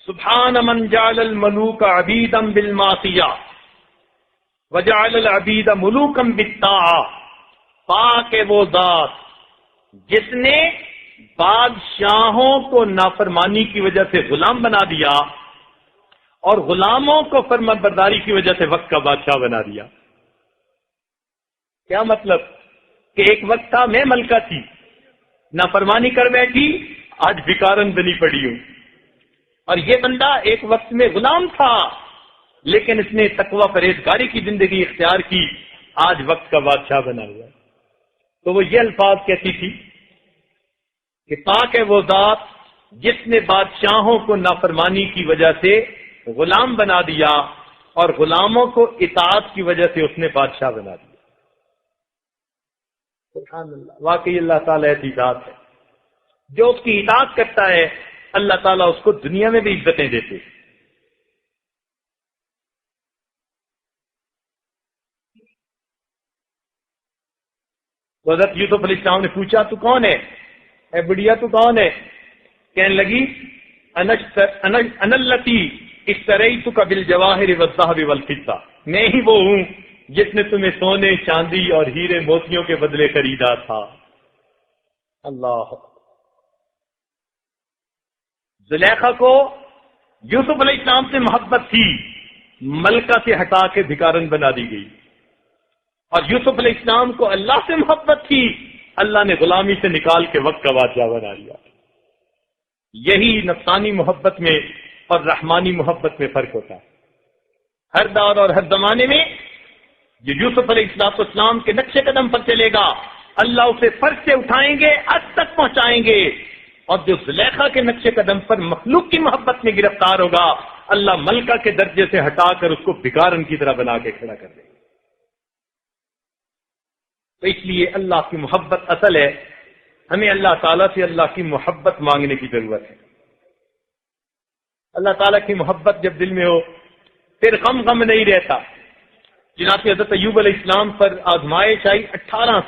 سبحان من جعل الملوک عبیدا بالمعصیہ وجعل العبید ملوکا بالطاعہ. پاک ہے وہ ذات جس نے بادشاہوں کو نافرمانی کی وجہ سے غلام بنا دیا اور غلاموں کو فرمانبرداری کی وجہ سے وقت کا بادشاہ بنا دیا. کیا مطلب کہ ایک وقت تھا میں ملکہ تھی، نافرمانی کر بیٹھی، آج بھکارن بنی پڑی ہوں. اور یہ بندہ ایک وقت میں غلام تھا لیکن اس نے تقوی پرہیزگاری کی زندگی اختیار کی، آج وقت کا بادشاہ بنا ہوا. تو وہ یہ الفاظ کہتی تھی کہ پاک ہے وہ ذات جس نے بادشاہوں کو نافرمانی کی وجہ سے غلام بنا دیا اور غلاموں کو اطاعت کی وجہ سے اس نے بادشاہ بنا دیا. سبحان اللہ. واقعی اللہ تعالیٰ ایسی ذات ہے، جو اس کی اطاعت کرتا ہے اللہ تعالیٰ اس کو دنیا میں بھی عزتیں دیتے. تو حضرت یوسف علیہ السلام نے پوچھا تو کون ہے، اے بڑھیا تو کون ہے؟ کہنے لگی انلتی اشتریتک بالجواہر والذہب والفضہ، میں ہی وہ ہوں جس نے تمہیں سونے چاندی اور ہیرے موتیوں کے بدلے خریدا تھا. اللہ زلیخا کو یوسف علیہ السلام سے محبت تھی، ملکہ سے ہٹا کے بھکارن بنا دی گئی، اور یوسف علیہ السلام کو اللہ سے محبت تھی، اللہ نے غلامی سے نکال کے وقت کا بادشاہ بنا لیا۔ یہی نفسانی محبت میں اور رحمانی محبت میں فرق ہوتا ہے۔ ہر دور اور ہر زمانے میں جو یوسف علیہ السلام کے نقش قدم پر چلے گا، اللہ اسے فرق سے اٹھائیں گے، عرش تک پہنچائیں گے، اور جو زلیخا کے نقش قدم پر مخلوق کی محبت میں گرفتار ہوگا، اللہ ملکہ کے درجے سے ہٹا کر اس کو بھکارن کی طرح بنا کے کھڑا کر دے گا۔ تو اس لیے اللہ کی محبت اصل ہے، ہمیں اللہ تعالیٰ سے اللہ کی محبت مانگنے کی ضرورت ہے۔ اللہ تعالیٰ کی محبت جب دل میں ہو پھر غم نہیں رہتا۔ جناب حضرت ایوب علیہ السلام پر آزمائش آئی، 18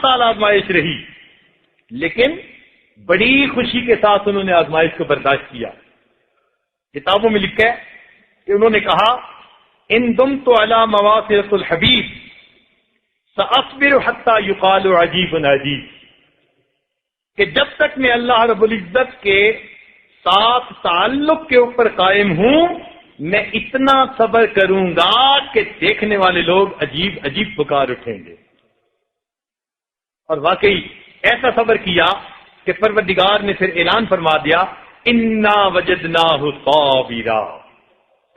سال آزمائش رہی، لیکن بڑی خوشی کے ساتھ انہوں نے آزمائش کو برداشت کیا۔ کتابوں میں لکھا ہے کہ انہوں نے کہا، ان دمت علی مواصلۃ الحبیب ساصبر حتی یقال عجیب عجیب، کہ جب تک میں اللہ رب العزت کے ساتھ تعلق کے اوپر قائم ہوں، میں اتنا صبر کروں گا کہ دیکھنے والے لوگ عجیب عجیب پکار اٹھیں گے۔ اور واقعی ایسا صبر کیا کہ پروردگار نے پھر اعلان فرما دیا، انا وجدناہ صابرا،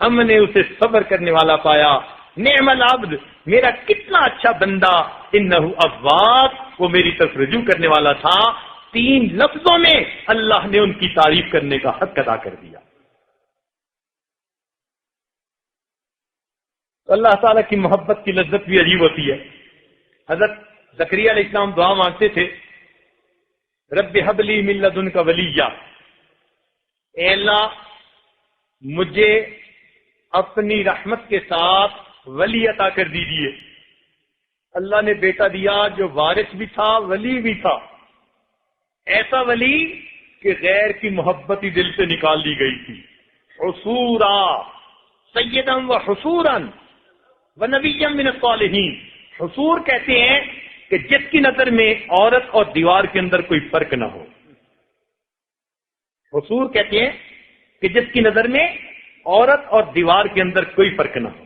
ہم نے اسے صبر کرنے والا پایا، نعم العبد، میرا کتنا اچھا بندہ، انہ اواب، وہ میری طرف رجوع کرنے والا تھا۔ 3 لفظوں میں اللہ نے ان کی تعریف کرنے کا حق ادا کر دیا۔ تو اللہ تعالیٰ کی محبت کی لذت بھی عجیب ہوتی ہے۔ حضرت زکریا علیہ السلام دعا مانگتے تھے، رب ہب لی من لدنک ولیا، اے اللہ مجھے اپنی رحمت کے ساتھ ولی عطا کر دیجیے۔ اللہ نے بیٹا دیا جو وارث بھی تھا، ولی بھی تھا، ایسا ولی کہ غیر کی محبت ہی دل سے نکال دی گئی تھی۔ حصورا سیدا و حصورا و نبیا من الصالحین، حصور کہتے ہیں کہ جس کی نظر میں عورت اور دیوار کے اندر کوئی فرق نہ ہو۔ حصور کہتے ہیں کہ جس کی نظر میں عورت اور دیوار کے اندر کوئی فرق نہ ہو۔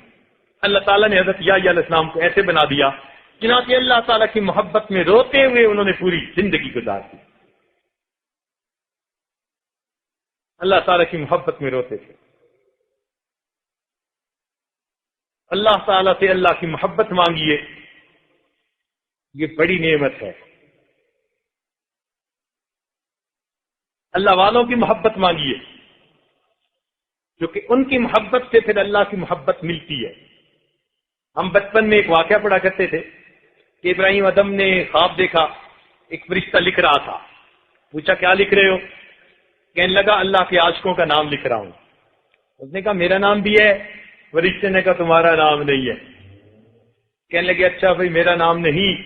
اللہ تعالیٰ نے حضرت یحییٰ علیہ السلام کو ایسے بنا دیا، چنانچہ اللہ تعالیٰ کی محبت میں روتے ہوئے انہوں نے پوری زندگی گزار دی۔ اللہ تعالیٰ کی محبت میں روتے تھے۔ اللہ تعالیٰ سے اللہ کی محبت مانگیے، یہ بڑی نعمت ہے۔ اللہ والوں کی محبت مانگیے، کیونکہ ان کی محبت سے پھر اللہ کی محبت ملتی ہے۔ ہم بچپن میں ایک واقعہ پڑھا کرتے تھے کہ ابراہیم ادم نے خواب دیکھا، ایک فرشتہ لکھ رہا تھا، پوچھا کیا لکھ رہے ہو؟ کہنے لگا اللہ کے عاشقوں کا نام لکھ رہا ہوں۔ اس نے کہا میرا نام بھی ہے؟ فرشتے نے کہا تمہارا نام نہیں ہے۔ کہنے لگے اچھا بھائی میرا نام نہیں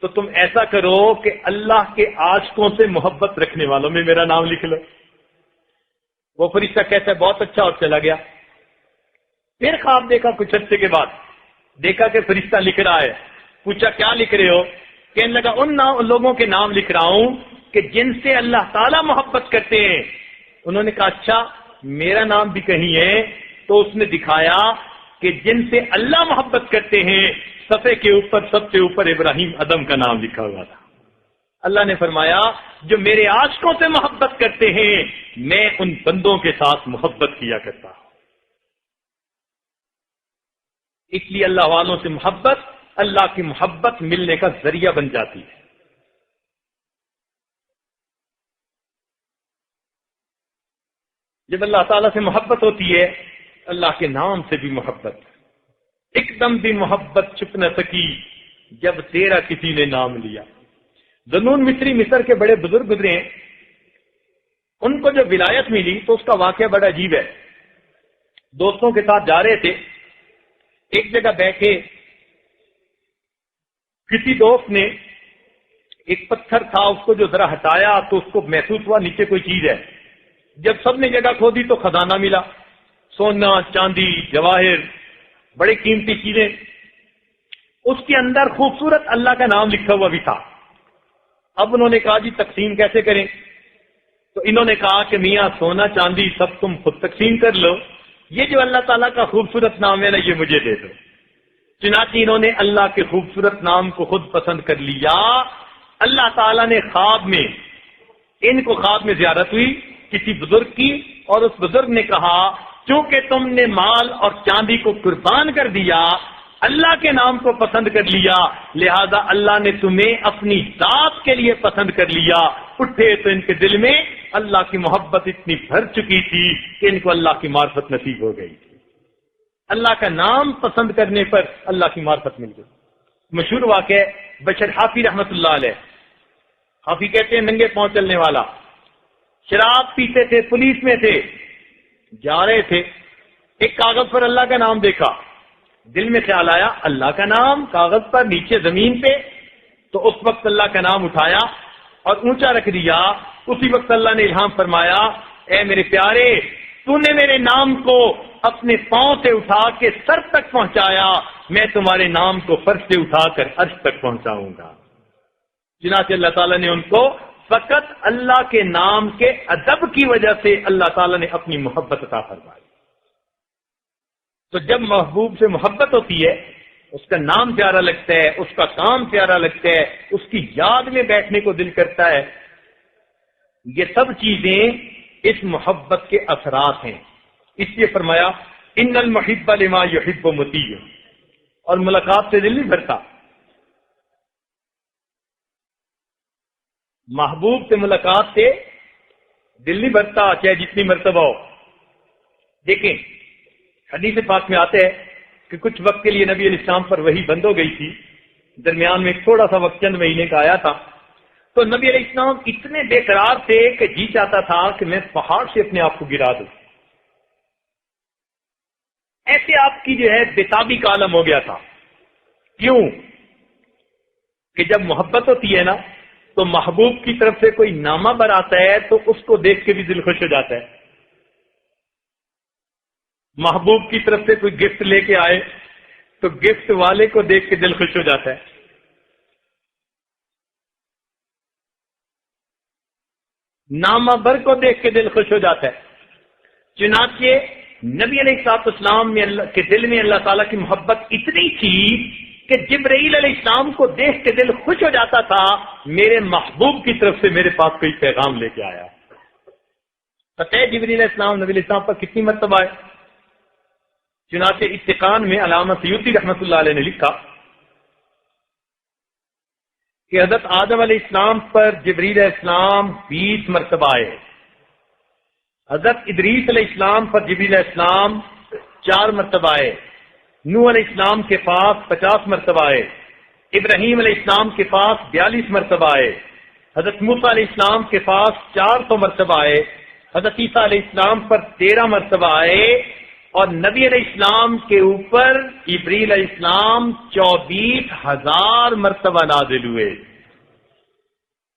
تو تم ایسا کرو کہ اللہ کے عاشقوں سے محبت رکھنے والوں میں میرا نام لکھ لو۔ وہ فرشتہ کہتا ہے بہت اچھا، اور چلا گیا۔ پھر خواب دیکھا کچھ عرصے کے بعد، دیکھا کہ فرشتہ لکھ رہا ہے، پوچھا کیا لکھ رہے ہو؟ کہنے لگا ان لوگوں کے نام لکھ رہا ہوں کہ جن سے اللہ تعالیٰ محبت کرتے ہیں۔ انہوں نے کہا اچھا میرا نام بھی کہیں ہے؟ تو اس نے دکھایا کہ جن سے اللہ محبت کرتے ہیں، صفحے کے اوپر سب سے اوپر ابراہیم ادم کا نام لکھا ہوا تھا۔ اللہ نے فرمایا جو میرے عاشقوں سے محبت کرتے ہیں میں ان بندوں کے ساتھ محبت کیا کرتا ہوں۔ اس لیے اللہ والوں سے محبت اللہ کی محبت ملنے کا ذریعہ بن جاتی ہے۔ جب اللہ تعالیٰ سے محبت ہوتی ہے، اللہ کے نام سے بھی محبت، ایک دم بھی محبت چھپ نہ سکی جب تیرا کسی نے نام لیا۔ ذنون مصری مصر کے بڑے بزرگ گزرے ہیں، ان کو جب ولایت ملی تو اس کا واقعہ بڑا عجیب ہے۔ دوستوں کے ساتھ جا رہے تھے، ایک جگہ بیٹھے، کسی دوست نے ایک پتھر تھا اس کو جو ذرا ہٹایا تو اس کو محسوس ہوا نیچے کوئی چیز ہے۔ جب سب نے جگہ کھودی تو خزانہ ملا، سونا چاندی جواہر بڑے قیمتی چیزیں، اس کے اندر خوبصورت اللہ کا نام لکھا ہوا بھی تھا۔ اب انہوں نے کہا جی تقسیم کیسے کریں؟ تو انہوں نے کہا کہ میاں سونا چاندی سب تم خود تقسیم کر لو، یہ جو اللہ تعالیٰ کا خوبصورت نام ہے نا یہ مجھے دے دو۔ چنانچہ انہوں نے اللہ کے خوبصورت نام کو خود پسند کر لیا۔ اللہ تعالیٰ نے خواب میں، ان کو خواب میں زیارت ہوئی کسی بزرگ کی، اور اس بزرگ نے کہا چونکہ تم نے مال اور چاندی کو قربان کر دیا، اللہ کے نام کو پسند کر لیا، لہذا اللہ نے تمہیں اپنی ذات کے لیے پسند کر لیا۔ اٹھے تو ان کے دل میں اللہ کی محبت اتنی بھر چکی تھی کہ ان کو اللہ کی معرفت نصیب ہو گئی تھی۔ اللہ کا نام پسند کرنے پر اللہ کی معرفت مل گئی۔ مشہور واقعہ بشر حافی رحمت اللہ علیہ، حافی کہتے ہیں ننگے پاؤں چلنے والا، شراب پیتے تھے، پولیس میں تھے، جا رہے تھے، ایک کاغذ پر اللہ کا نام دیکھا، دل میں خیال آیا اللہ کا نام کاغذ پر نیچے زمین پہ، تو اس وقت اللہ کا نام اٹھایا اور اونچا رکھ دیا۔ اسی وقت اللہ نے الہام فرمایا اے میرے پیارے، تو نے میرے نام کو اپنے پاؤں سے اٹھا کے سر تک پہنچایا، میں تمہارے نام کو فرش سے اٹھا کر عرش تک پہنچاؤں گا۔ چنانچہ اللہ تعالیٰ نے ان کو فقط اللہ کے نام کے ادب کی وجہ سے اللہ تعالیٰ نے اپنی محبت عطا فرمائی۔ تو جب محبوب سے محبت ہوتی ہے، اس کا نام پیارا لگتا ہے، اس کا کام پیارا لگتا ہے، اس کی یاد میں بیٹھنے کو دل کرتا ہے، یہ سب چیزیں اس محبت کے اثرات ہیں۔ اس لیے فرمایا ان المحب لما یحب مطیع، اور ملاقات سے دل نہیں بھرتا، محبوب سے ملاقات سے دل نہیں بھرتا چاہے جتنی مرتبہ ہو۔ دیکھیں حدیث پاک میں آتے ہے کہ کچھ وقت کے لیے نبی علیہ السلام پر وحی بند ہو گئی تھی، درمیان میں تھوڑا سا وقت چند مہینے کا آیا تھا، تو نبی علیہ السلام اتنے بے قرار تھے کہ جی چاہتا تھا کہ میں پہاڑ سے اپنے آپ کو گرا دوں۔ ایسے آپ کی جو ہے بےتابی کا عالم ہو گیا تھا۔ کیوں؟ کہ جب محبت ہوتی ہے نا تو محبوب کی طرف سے کوئی نامہ بر آتا ہے تو اس کو دیکھ کے بھی دل خوش ہو جاتا ہے۔ محبوب کی طرف سے کوئی گفٹ لے کے آئے تو گفٹ والے کو دیکھ کے دل خوش ہو جاتا ہے۔ نامہ بر کو دیکھ کے دل خوش ہو جاتا ہے۔ چنانچہ نبی علیہ الصلوۃ والسلام میں اللہ کے دل میں اللہ تعالیٰ کی محبت اتنی تھی کہ جبرائیل علیہ السلام کو دیکھ کے دل خوش ہو جاتا تھا، میرے محبوب کی طرف سے میرے پاس کوئی پیغام لے کے آیا۔ پتہ ہے جبرائیل علیہ السلام نبی علیہ السلام پر کتنی مرتبہ آئے؟ چنانچہ اتقان میں علامہ سیوطی رحمۃ اللہ علیہ نے لکھا کہ حضرت آدم علیہ السلام پر جبرائیل علیہ السلام 20 مرتبہ آئے، حضرت ادریس علیہ السلام پر جبرائیل علیہ السلام 4 مرتبہ آئے، نوح علیہ السلام کے پاس 50 مرتبہ آئے، ابراہیم علیہ السلام کے پاس 42 مرتبہ آئے، حضرت موسیٰ علیہ السلام کے پاس 400 مرتبہ آئے، حضرت عیسیٰ علیہ السلام پر 13 مرتبہ آئے، اور نبی علیہ السلام کے اوپر جبرائیل علیہ السلام 24,000 مرتبہ نازل ہوئے۔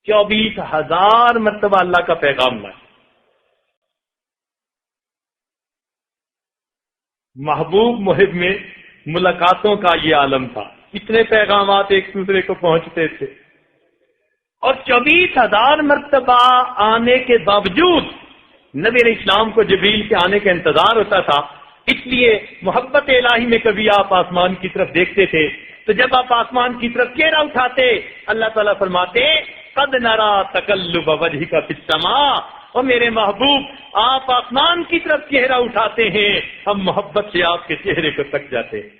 24,000 مرتبہ اللہ کا پیغام لائے۔ محبوب محب میں ملاقاتوں کا یہ عالم تھا، اتنے پیغامات ایک دوسرے کو پہنچتے تھے، اور 24,000 مرتبہ آنے کے باوجود نبی علیہ السلام کو جبریل کے آنے کا انتظار ہوتا تھا۔ اس لیے محبت الہی میں کبھی آپ آسمان کی طرف دیکھتے تھے تو جب آپ آسمان کی طرف چہرہ اٹھاتے اللہ تعالیٰ فرماتے قد نرا تقلب وجہک فی السماء، اور میرے محبوب آپ آسمان کی طرف چہرہ اٹھاتے ہیں، ہم محبت سے آپ کے چہرے کو تک جاتے ہیں۔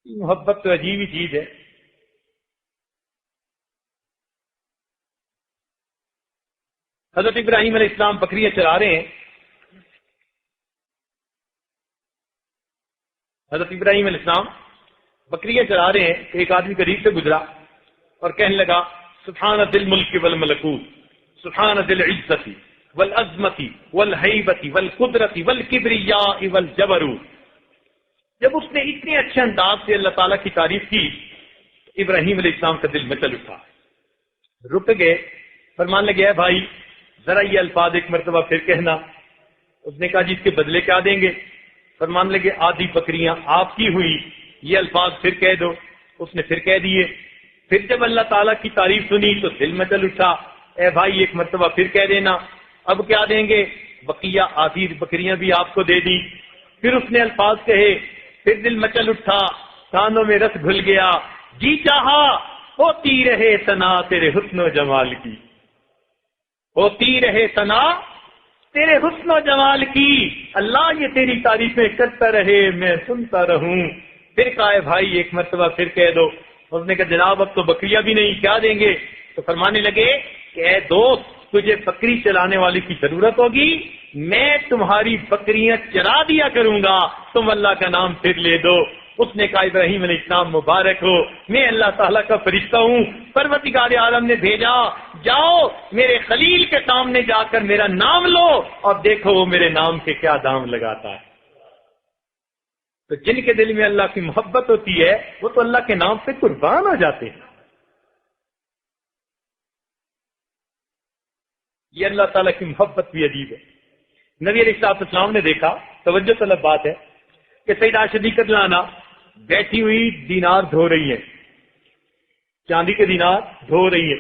محبت تو عجیب ہی چیز ہے۔ حضرت ابراہیم علیہ السلام بکریاں چرا رہے ہیں، حضرت ابراہیم علیہ السلام بکریاں چرا رہے ہیں کہ ایک آدمی قریب سے گزرا اور کہنے لگا سبحان ذی الملک والملکوت، سبحان ذی العزت والعظمت والہیبت والقدرت والکبریاء والجبروت۔ جب اس نے اتنے اچھے انداز سے اللہ تعالیٰ کی تعریف کی تو ابراہیم علیہ السلام کا دل مچل اٹھا، رک گئے، فرمان لگے بھائی ذرا یہ الفاظ ایک مرتبہ پھر کہنا۔ اس نے کہا جی اس کے بدلے کیا دیں گے؟ فرمان لگے آدھی بکریاں آپ کی ہوئی، یہ الفاظ پھر کہہ دو۔ اس نے پھر کہہ دیے۔ پھر جب اللہ تعالیٰ کی تعریف سنی تو دل مچل اٹھا، اے بھائی ایک مرتبہ پھر کہہ دینا. اب کیا دیں گے؟ بقیہ آدھی بکریاں بھی آپ کو دے دی. پھر اس نے الفاظ کہے، پھر دل مچل اٹھا، کانوں میں رس گھل گیا، جی چاہا ہوتی رہے ثنا تیرے حسن و جمال کی، ہوتی رہے ثنا تیرے حسن و جمال کی، اللہ یہ تیری تعریفیں کرتا رہے میں سنتا رہوں. پھر کہا ہے بھائی ایک مرتبہ پھر کہہ دو. اس نے کہا جناب اب تو بکریاں بھی نہیں، کیا دیں گے؟ تو فرمانے لگے کہ اے دوست تجھے بکری چلانے والے کی ضرورت ہوگی، میں تمہاری بکریاں چلا دیا کروں گا، تم اللہ کا نام پھر لے دو. اس نے کہا ابراہیم علیہ السلام مبارک ہو، میں اللہ تعالیٰ کا فرشتہ ہوں، پروردگار عالم نے بھیجا، جاؤ میرے خلیل کے سامنے جا کر میرا نام لو اور دیکھو وہ میرے نام کے کیا دام لگاتا ہے. تو جن کے دل میں اللہ کی محبت ہوتی ہے وہ تو اللہ کے نام پہ قربان ہو جاتے ہیں. یہ اللہ تعالیٰ کی محبت بھی عجیب ہے. نبی علیہ السلام نے دیکھا، توجہ طلب بات ہے، کہ سیدہ صدیقہ رضی اللہ عنہا بیٹھی ہوئی دینار دھو رہی ہے، چاندی کے دینار دھو رہی ہے.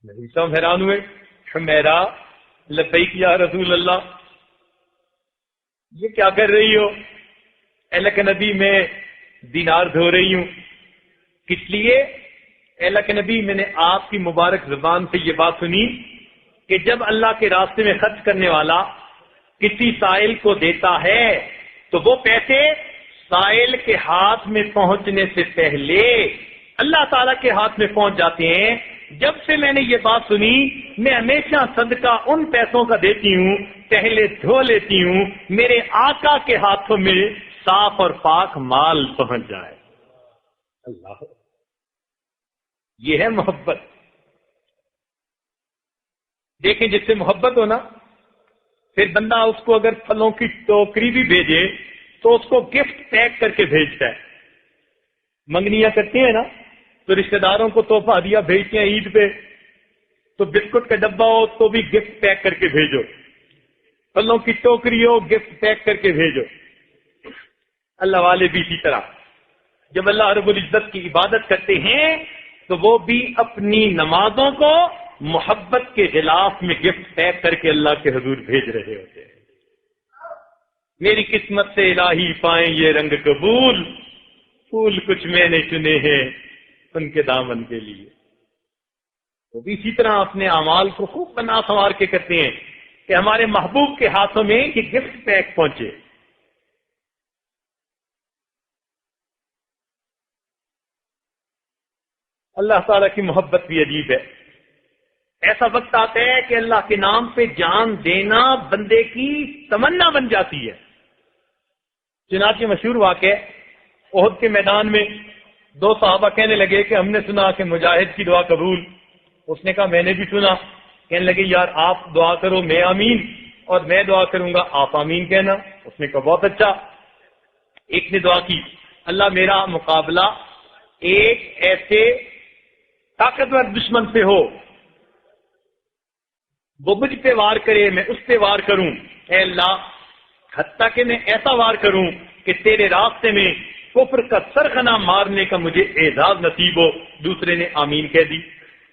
نبی صاحب حیران ہوئے، حمیرہ لبیک یا رسول اللہ، یہ کیا کر رہی ہو؟ اللہ کے نبی میں دینار دھو رہی ہوں. کس لیے؟ اللہ کے نبی میں نے آپ کی مبارک زبان سے یہ بات سنی کہ جب اللہ کے راستے میں خرچ کرنے والا کسی سائل کو دیتا ہے تو وہ پیسے سائل کے ہاتھ میں پہنچنے سے پہلے اللہ تعالیٰ کے ہاتھ میں پہنچ جاتے ہیں. جب سے میں نے یہ بات سنی میں ہمیشہ صدقہ ان پیسوں کا دیتی ہوں، پہلے دھو لیتی ہوں، میرے آقا کے ہاتھوں میں صاف اور پاک مال پہنچ جائے. اللہ، یہ ہے محبت. دیکھیں جس سے محبت ہو نا، پھر بندہ اس کو اگر پھلوں کی ٹوکری بھی بھیجے تو اس کو گفٹ پیک کر کے بھیجتا ہے. منگنیاں کرتے ہیں نا تو رشتہ داروں کو تحفہ ہدیہ بھیجتے ہیں عید پہ، تو بسکٹ کا ڈبہ ہو تو بھی گفٹ پیک کر کے بھیجو، پھلوں کی ٹوکری ہو گفٹ پیک کر کے بھیجو. اللہ والے بھی اسی طرح جب اللہ رب العزت کی عبادت کرتے ہیں تو وہ بھی اپنی نمازوں کو محبت کے غلاف میں گفٹ پیک کر کے اللہ کے حضور بھیج رہے ہوتے ہیں. میری قسمت سے الہی پائیں یہ رنگ قبول، پھول کچھ میں نے چنے ہیں ان کے دامن کے لیے. وہ بھی اسی طرح اپنے اعمال کو خوب بنا سنوار کے کرتے ہیں کہ ہمارے محبوب کے ہاتھوں میں یہ گفٹ پیک پہنچے. اللہ تعالیٰ کی محبت بھی عجیب ہے. ایسا وقت آتا ہے کہ اللہ کے نام پہ جان دینا بندے کی تمنا بن جاتی ہے. چنانچہ مشہور واقعہ، احد کے میدان میں دو صحابہ کہنے لگے کہ ہم نے سنا کہ مجاہد کی دعا قبول. اس نے کہا میں نے بھی سنا. کہنے لگے یار آپ دعا کرو میں آمین، اور میں دعا کروں گا آپ آمین کہنا. اس نے کہا بہت اچھا. ایک نے دعا کی، اللہ میرا مقابلہ ایک ایسے طاقتور دشمن سے ہو، وہ مجھ پہ وار کرے میں اس پہ وار کروں. اے اللہ حتیٰ کہ میں ایسا وار کروں کہ تیرے راستے میں کفر کا سرخنا مارنے کا مجھے اعزاز نصیب ہو. دوسرے نے آمین کہہ دی.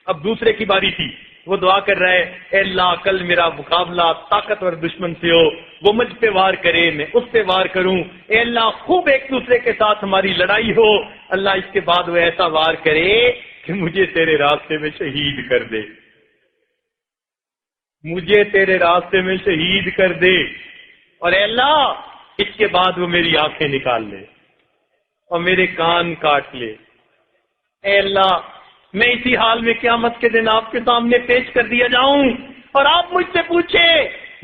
اب دوسرے کی باری تھی، وہ دعا کر رہا ہے اے اللہ کل میرا مقابلہ طاقتور دشمن سے ہو، وہ مجھ پہ وار کرے میں اس پہ وار کروں. اے اللہ خوب ایک دوسرے کے ساتھ ہماری لڑائی ہو. اللہ اس کے بعد وہ ایسا وار کرے کہ مجھے تیرے راستے میں شہید کر دے، مجھے تیرے راستے میں شہید کر دے. اور اے اللہ اس کے بعد وہ میری آنکھیں نکال لے اور میرے کان کاٹ لے. اے اللہ میں اسی حال میں قیامت کے دن آپ کے سامنے پیش کر دیا جاؤں اور آپ مجھ سے پوچھے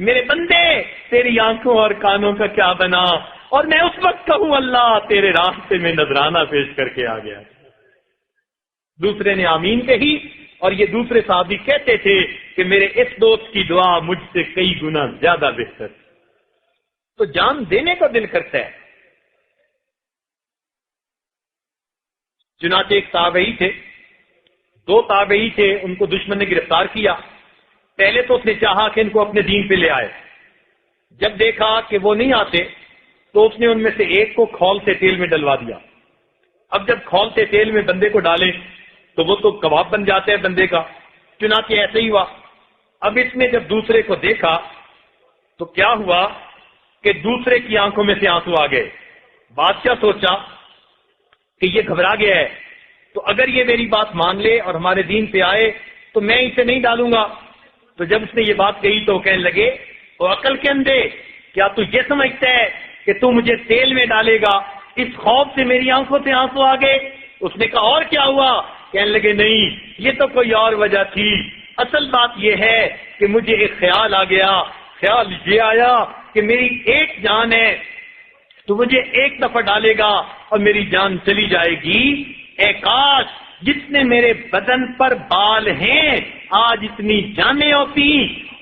میرے بندے تیری آنکھوں اور کانوں کا کیا بنا، اور میں اس وقت کہوں اللہ تیرے راستے میں نذرانہ پیش کر کے آ گیا. دوسرے نے آمین کہی، اور یہ دوسرے صحابی کہتے تھے کہ میرے اس دوست کی دعا مجھ سے کئی گنا زیادہ بہتر. تو جان دینے کا دل کرتا ہے. چنانچہ ایک تابعی تھے، دو تابعی تھے، ان کو دشمن نے گرفتار کیا. پہلے تو اس نے چاہا کہ ان کو اپنے دین پہ لے آئے. جب دیکھا کہ وہ نہیں آتے تو اس نے ان میں سے ایک کو کھولتے تیل میں ڈلوا دیا. اب جب کھولتے تیل میں بندے کو ڈالے تو وہ تو کباب بن جاتا ہے بندے کا. چنانچہ ایسے ہی ہوا. اب اس نے جب دوسرے کو دیکھا تو کیا ہوا کہ دوسرے کی آنکھوں میں سے آنسو آ گئے. بادشاہ سوچا کہ یہ گھبرا گیا ہے، تو اگر یہ میری بات مان لے اور ہمارے دین پہ آئے تو میں اسے نہیں ڈالوں گا. تو جب اس نے یہ بات کہی تو وہ کہنے لگے، او عقل کے اندھے، کیا تو یہ سمجھتا ہے کہ تو مجھے تیل میں ڈالے گا؟ اس خوف سے میری آنکھوں سے آنسو آ گئے. اس نے کہا اور کیا ہوا؟ کہنے لگے نہیں، یہ تو کوئی اور وجہ تھی. اصل بات یہ ہے کہ مجھے ایک خیال آ گیا. خیال یہ آیا کہ میری ایک جان ہے، تو مجھے ایک دفعہ ڈالے گا اور میری جان چلی جائے گی. اے کاش جتنے میرے بدن پر بال ہیں آج اتنی جانیں ہوتی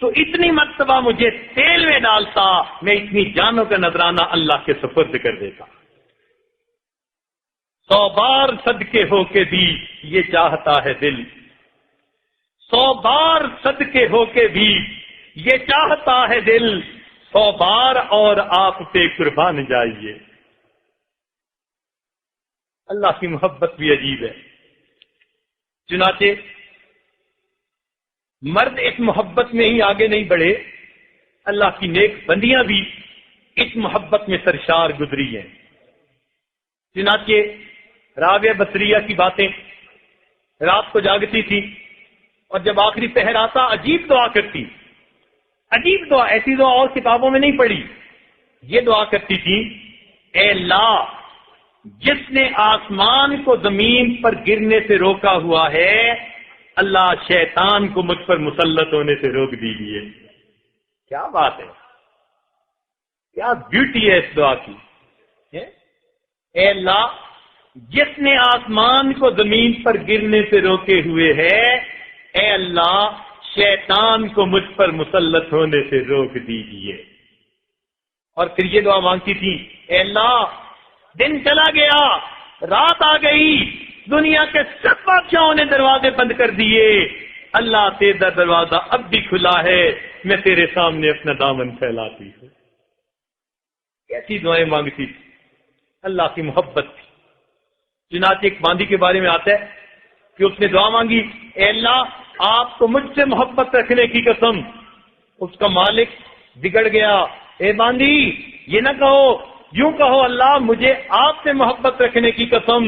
تو اتنی مرتبہ مجھے تیل میں ڈالتا، میں اتنی جانوں کا نذرانہ اللہ کے سپرد کر دیتا. 100 بار صدقے ہو کے بھی یہ چاہتا ہے دل، 100 بار صدقے ہو کے بھی یہ چاہتا ہے دل، 100 بار اور آپ پہ قربان جائیے. اللہ کی محبت بھی عجیب ہے. چنانچہ مرد اس محبت میں ہی آگے نہیں بڑھے، اللہ کی نیک بندیاں بھی اس محبت میں سرشار گزری ہیں. چنانچہ رابعہ بصریہ کی باتیں، رات کو جاگتی تھی اور جب آخری پہر آتا عجیب دعا کرتی. عجیب دعا، ایسی دعا اور کتابوں میں نہیں پڑھی. یہ دعا کرتی تھی، اے اللہ جس نے آسمان کو زمین پر گرنے سے روکا ہوا ہے، اللہ شیطان کو مجھ پر مسلط ہونے سے روک دیجیے. کیا بات ہے، کیا بیوٹی ہے اس دعا کی. اے اللہ جس نے آسمان کو زمین پر گرنے سے روکے ہوئے ہے، اے اللہ شیطان کو مجھ پر مسلط ہونے سے روک دیجیے. اور پھر یہ دعا مانگتی تھی، اے اللہ دن چلا گیا، رات آ گئی، دنیا کے سب بادشاہوں نے دروازے بند کر دیے، اللہ تیرا دروازہ اب بھی کھلا ہے، میں تیرے سامنے اپنا دامن پھیلاتی ہوں. کیسی دعائیں مانگتی تھی، اللہ کی محبت تھی. چنانچہ ایک باندی کے بارے میں آتا ہے کہ اس نے دعا مانگی، اے اللہ آپ کو مجھ سے محبت رکھنے کی قسم. اس کا مالک بگڑ گیا، اے باندی یہ نہ کہو، یوں کہو اللہ مجھے آپ سے محبت رکھنے کی قسم.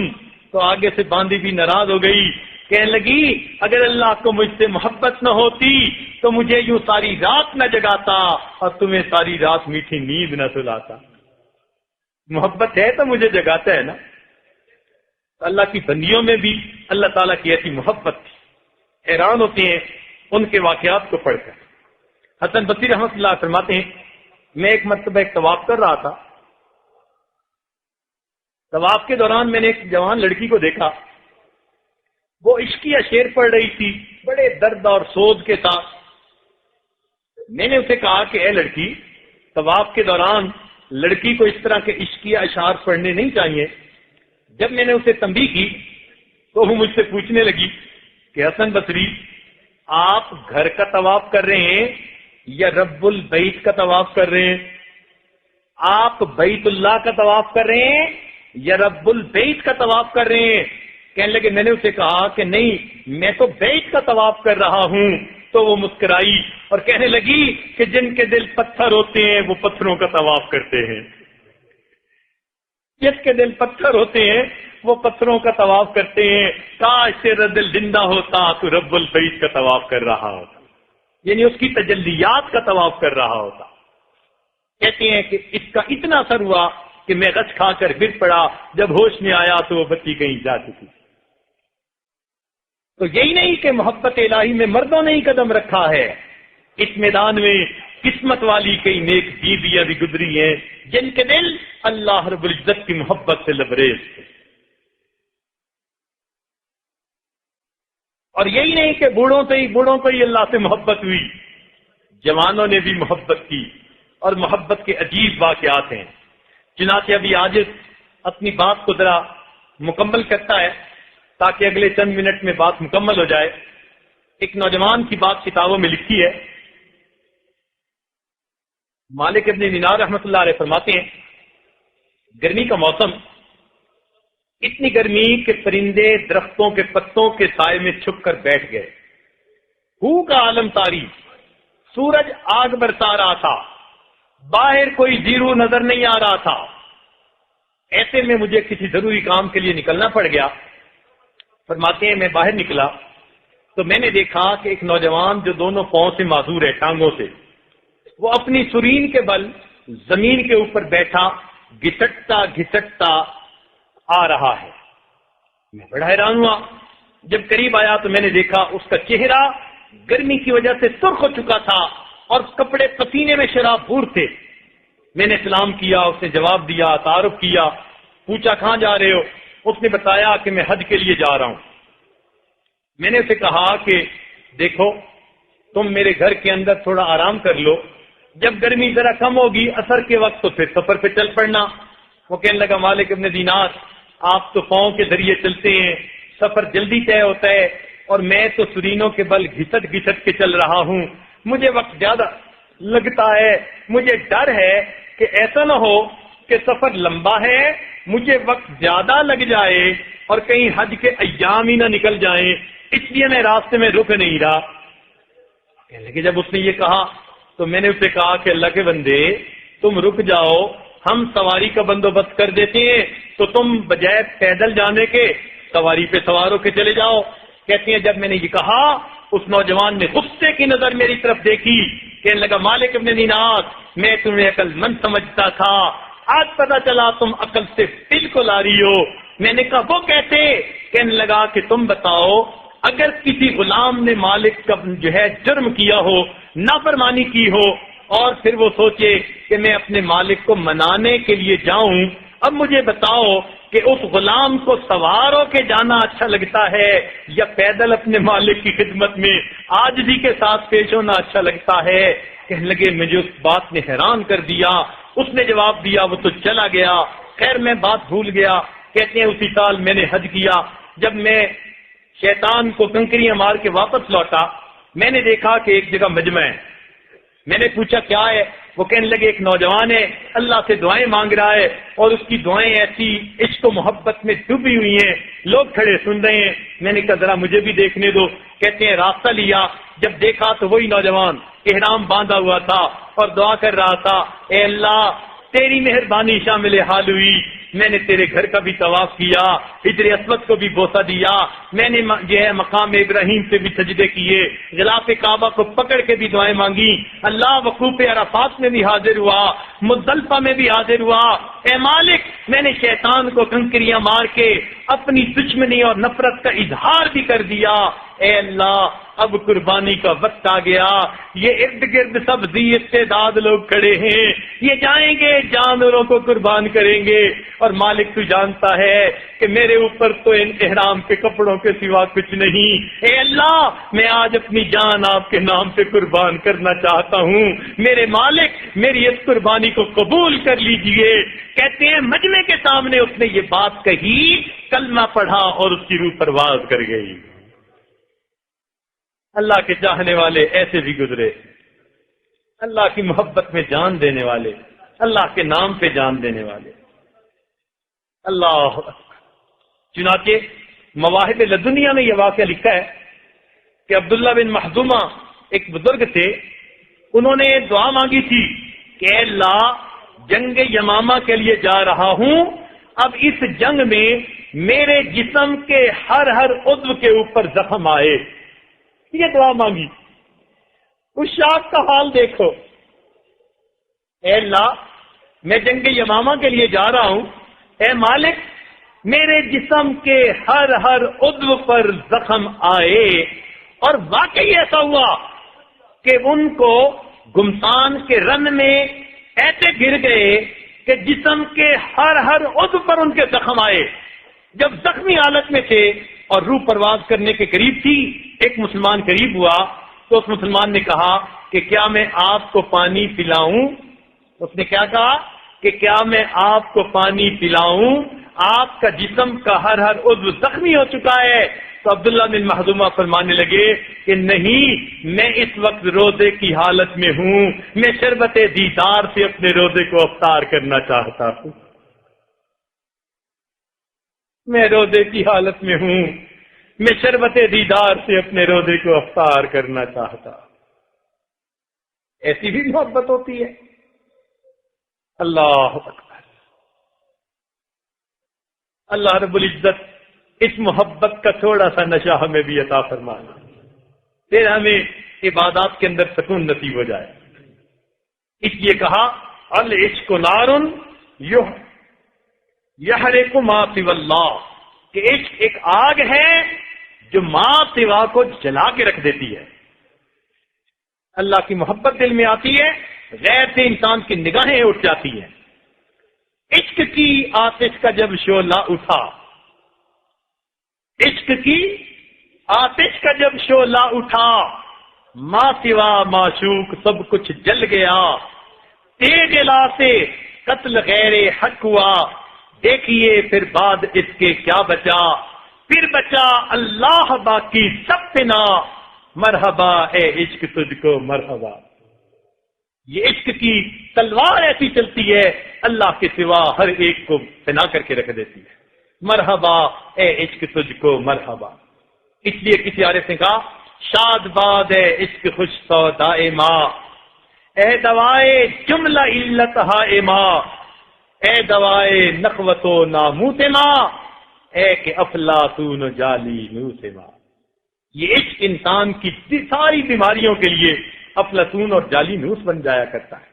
تو آگے سے باندی بھی ناراض ہو گئی، کہنے لگی اگر اللہ کو مجھ سے محبت نہ ہوتی تو مجھے یوں ساری رات نہ جگاتا اور تمہیں ساری رات میٹھی نیند نہ سلاتا. محبت ہے تو مجھے جگاتا ہے نا. اللہ کی بندیوں میں بھی اللہ تعالیٰ کی ایسی محبت تھی، حیران ہوتے ہیں ان کے واقعات کو پڑھ کر. حسن بصری رحمۃ اللہ فرماتے ہیں، میں ایک مرتبہ ایک طواف کر رہا تھا. طواف کے دوران میں نے ایک جوان لڑکی کو دیکھا، وہ عشقیہ شعر پڑھ رہی تھی بڑے درد اور سوز کے ساتھ. میں نے اسے کہا کہ اے لڑکی، طواف کے دوران لڑکی کو اس طرح کے عشقیہ اشعار پڑھنے نہیں چاہیے. جب میں نے اسے تنبیہ کی تو وہ مجھ سے پوچھنے لگی کہ حسن بصری آپ گھر کا طواف کر رہے ہیں یا رب البیت کا طواف کر رہے ہیں؟ آپ بیت اللہ کا طواف کر رہے ہیں یا رب البیت کا طواف کر رہے ہیں؟ کہنے لگے، میں نے اسے کہا کہ نہیں میں تو بیت کا طواف کر رہا ہوں. تو وہ مسکرائی اور کہنے لگی کہ جن کے دل پتھر ہوتے ہیں وہ پتھروں کا طواف کرتے ہیں، جس کے دل پتھر ہوتے ہیں وہ پتھروں کا طواف کرتے ہیں. کاش تیرا دل زندہ ہوتا تو رب البیت کا طواف کر رہا ہوتا، یعنی اس کی تجلیات کا طواف کر رہا ہوتا. کہتے ہیں کہ اس کا اتنا اثر ہوا کہ میں غش کھا کر گر پڑا، جب ہوش میں آیا تو وہ بچی کہیں جا چکی. تو یہی نہیں کہ محبت الہی میں مردوں نے ہی قدم رکھا ہے، اس میدان میں قسمت والی کئی نیک بیویاں بھی گزری ہیں جن کے دل اللہ رب العزت کی محبت سے لبریز تھے. اور یہی نہیں کہ بوڑھوں کو ہی اللہ سے محبت ہوئی، جوانوں نے بھی محبت کی اور محبت کے عجیب واقعات ہیں. چنانچہ ابھی آج اپنی بات کو ذرا مکمل کرتا ہے تاکہ اگلے چند منٹ میں بات مکمل ہو جائے. ایک نوجوان کی بات کتابوں میں لکھی ہے. مالک ابن دینار رحمۃ اللہ علیہ فرماتے ہیں، گرمی کا موسم، اتنی گرمی کہ پرندے درختوں کے پتوں کے سائے میں چھپ کر بیٹھ گئے. ہو کا عالم تاری، سورج آگ برسا رہا تھا، باہر کوئی زیرو نظر نہیں آ رہا تھا. ایسے میں مجھے کسی ضروری کام کے لیے نکلنا پڑ گیا. فرماتے ہیں میں باہر نکلا تو میں نے دیکھا کہ ایک نوجوان جو دونوں پاؤں سے معذور ہے، ٹانگوں سے، وہ اپنی سرین کے بل زمین کے اوپر بیٹھا گھسٹتا گھسٹتا آ رہا ہے. میں بڑا حیران ہوا. جب قریب آیا تو میں نے دیکھا اس کا چہرہ گرمی کی وجہ سے سرخ ہو چکا تھا اور کپڑے پسینے میں شراب پور تھے. میں نے سلام کیا، اس نے جواب دیا، تعارف کیا، پوچھا کہاں جا رہے ہو؟ اس نے بتایا کہ میں حج کے لیے جا رہا ہوں. میں نے اسے کہا کہ دیکھو تم میرے گھر کے اندر تھوڑا آرام کر لو، جب گرمی ذرا کم ہوگی عصر کے وقت تو پھر سفر پہ چل پڑنا. وہ کہنے لگا مالک ابن دینار آپ تو پاؤں کے ذریعے چلتے ہیں، سفر جلدی طے ہوتا ہے اور میں تو سرینوں کے بل گھسٹ گھسٹ کے چل رہا ہوں، مجھے وقت زیادہ لگتا ہے. مجھے ڈر ہے کہ ایسا نہ ہو کہ سفر لمبا ہے، مجھے وقت زیادہ لگ جائے اور کہیں حج کے ایام ہی نہ نکل جائیں، اس لیے میں راستے میں رک نہیں رہا. کہنے لگے جب اس نے یہ کہا تو میں نے اسے کہا کہ اللہ کے بندے تم رک جاؤ، ہم سواری کا بندوبست کر دیتے ہیں تو تم بجائے پیدل جانے کے سواری پہ سوار ہو کے چلے جاؤ. کہتے ہیں جب میں نے یہ کہا اس نوجوان نے غصے کی نظر میری طرف دیکھی، کہنے لگا مالک ابن دینار میں تمہیں عقل مند سمجھتا تھا، آج پتا چلا تم عقل سے بالکل آ رہی ہو. میں نے کہا وہ کیسے؟ کہنے لگا کہ تم بتاؤ اگر کسی غلام نے مالک کا جو ہے جرم کیا ہو، نافرمانی کی ہو اور پھر وہ سوچے کہ میں اپنے مالک کو منانے کے لیے جاؤں، اب مجھے بتاؤ کہ اس غلام کو سوار ہو کے جانا اچھا لگتا ہے یا پیدل اپنے مالک کی خدمت میں عاجزی کے ساتھ پیش ہونا اچھا لگتا ہے؟ کہنے لگے مجھے اس بات نے حیران کر دیا. اس نے جواب دیا وہ تو چلا گیا. خیر میں بات بھول گیا. کہتے ہیں اسی سال میں نے حج کیا. جب میں شیطان کو کنکریاں مار کے واپس لوٹا میں نے دیکھا کہ ایک جگہ مجمع ہے. میں نے پوچھا کیا ہے؟ وہ کہنے لگے ایک نوجوان ہے اللہ سے دعائیں مانگ رہا ہے اور اس کی دعائیں ایسی عشق و محبت میں ڈوبی ہوئی ہیں، لوگ کھڑے سن رہے ہیں. میں نے کہا ذرا مجھے بھی دیکھنے دو. کہتے ہیں راستہ لیا، جب دیکھا تو وہی نوجوان احرام باندھا ہوا تھا اور دعا کر رہا تھا اے اللہ تیری مہربانی شامل حال ہوئی، میں نے تیرے گھر کا بھی طواف کیا، حجر اسود کو بھی بوسہ دیا، میں نے جو ہے مقام ابراہیم سے بھی سجدے کیے، غلاف کعبہ کو پکڑ کے بھی دعائیں مانگی، اللہ وقوف عرفات میں بھی حاضر ہوا، مزدلفہ میں بھی حاضر ہوا. اے مالک میں نے شیطان کو کنکریاں مار کے اپنی دشمنی اور نفرت کا اظہار بھی کر دیا. اے اللہ اب قربانی کا وقت آ گیا، یہ ارد گرد سب ذی استعداد لوگ کھڑے ہیں، یہ جائیں گے جانوروں کو قربان کریں گے اور مالک تو جانتا ہے کہ میرے اوپر تو ان احرام کے کپڑوں کے سوا کچھ نہیں. اے اللہ میں آج اپنی جان آپ کے نام پہ قربان کرنا چاہتا ہوں، میرے مالک میری اس قربانی کو قبول کر لیجئے. کہتے ہیں مجمع کے سامنے اس نے یہ بات کہی، کلمہ پڑھا اور اس کی روح پرواز کر گئی. اللہ کے چاہنے والے ایسے بھی گزرے، اللہ کی محبت میں جان دینے والے، اللہ کے نام پہ جان دینے والے. اللہ چنانچہ مواہب لدنیا میں یہ واقعہ لکھا ہے کہ عبداللہ بن مخزومہ ایک بزرگ تھے، انہوں نے دعا مانگی تھی کہ اے اللہ جنگ یمامہ کے لیے جا رہا ہوں، اب اس جنگ میں میرے جسم کے ہر عضو کے اوپر زخم آئے. یہ دعا مانگی. اس شاخ کا حال دیکھو، اے اللہ میں جنگ یمامہ کے لیے جا رہا ہوں، اے مالک میرے جسم کے ہر عضو پر زخم آئے. اور واقعی ایسا ہوا کہ ان کو گمسان کے رن میں ایسے گر گئے کہ جسم کے ہر عضو پر ان کے زخم آئے. جب زخمی حالت میں تھے اور روح پرواز کرنے کے قریب تھی، ایک مسلمان قریب ہوا تو اس مسلمان نے کہا کہ کیا میں آپ کو پانی پلاؤں؟ اس نے کیا کہا کہ کیا میں آپ کو پانی پلاؤں؟ آپ کا جسم کا ہر عضو زخمی ہو چکا ہے. تو عبداللہ بن مخزومہ فرمانے لگے کہ نہیں، میں اس وقت روزے کی حالت میں ہوں، میں شربت دیدار سے اپنے روزے کو افطار کرنا چاہتا ہوں، میں روزے کی حالت میں ہوں. میں شربت دیدار سے اپنے روزے کو افطار کرنا چاہتا. ایسی بھی محبت ہوتی ہے. اللہ اکبر. اللہ رب العزت اس محبت کا تھوڑا سا نشہ ہمیں بھی عطا فرمائے، پھر ہمیں عبادات کے اندر سکون نصیب ہو جائے. اس لیے کہا العشق نار یحرق ما سوی اللہ، کہ عشق ایک آگ ہے جو ما سوا کو جلا کے رکھ دیتی ہے. اللہ کی محبت دل میں آتی ہے، غیر سے انسان کی نگاہیں اٹھ جاتی ہیں. عشق کی آتش کا جب شعلہ اٹھا، عشق کی آتش کا جب شعلہ اٹھا، ما سوا معشوق سب کچھ جل گیا. تیغ لا سے قتل غیر حق ہوا، دیکھیے پھر بعد اس کے کیا بچا. پھر بچا اللہ باقی سب فنا، مرحبا اے عشق تجھ کو مرحبا. یہ عشق کی تلوار ایسی چلتی ہے اللہ کے سوا ہر ایک کو فنا کر کے رکھ دیتی ہے. مرحبا اے عشق تجھ کو مرحبا. اس لیے کسی عارف نے کہا شاد باد ہے عشق خوش سودائے ماں، اے دوائے جملہ علت ہائے ماں، اے دوائے نخوت و ناموت ماں، اے کہ افلاطون و جالی نوس ماں. یہ عشق انسان کی ساری بیماریوں کے لیے افلاطون اور جالی نوس بن جایا کرتا ہے.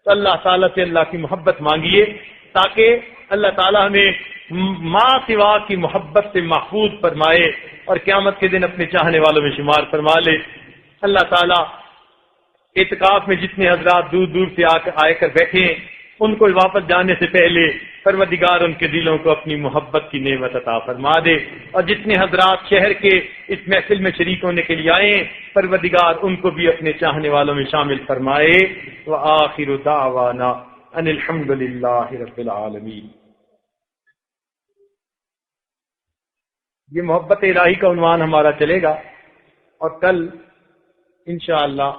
تو اللہ تعالیٰ سے اللہ کی محبت مانگیے تاکہ اللہ تعالیٰ ہمیں ماں سوا کی محبت سے محفوظ فرمائے اور قیامت کے دن اپنے چاہنے والوں میں شمار فرما لے. اللہ تعالیٰ اعتکاف میں جتنے حضرات دور دور سے آئے کر بیٹھے ہیں ان کو واپس جانے سے پہلے پروردگار ان کے دلوں کو اپنی محبت کی نعمت عطا فرما دے. اور جتنے حضرات شہر کے اس محفل میں شریک ہونے کے لیے آئے ہیں پروردگار ان کو بھی اپنے چاہنے والوں میں شامل فرمائے. وآخر دعوانا ان الحمد للہ رب العالمین. یہ محبت الہی کا عنوان ہمارا چلے گا اور کل انشاءاللہ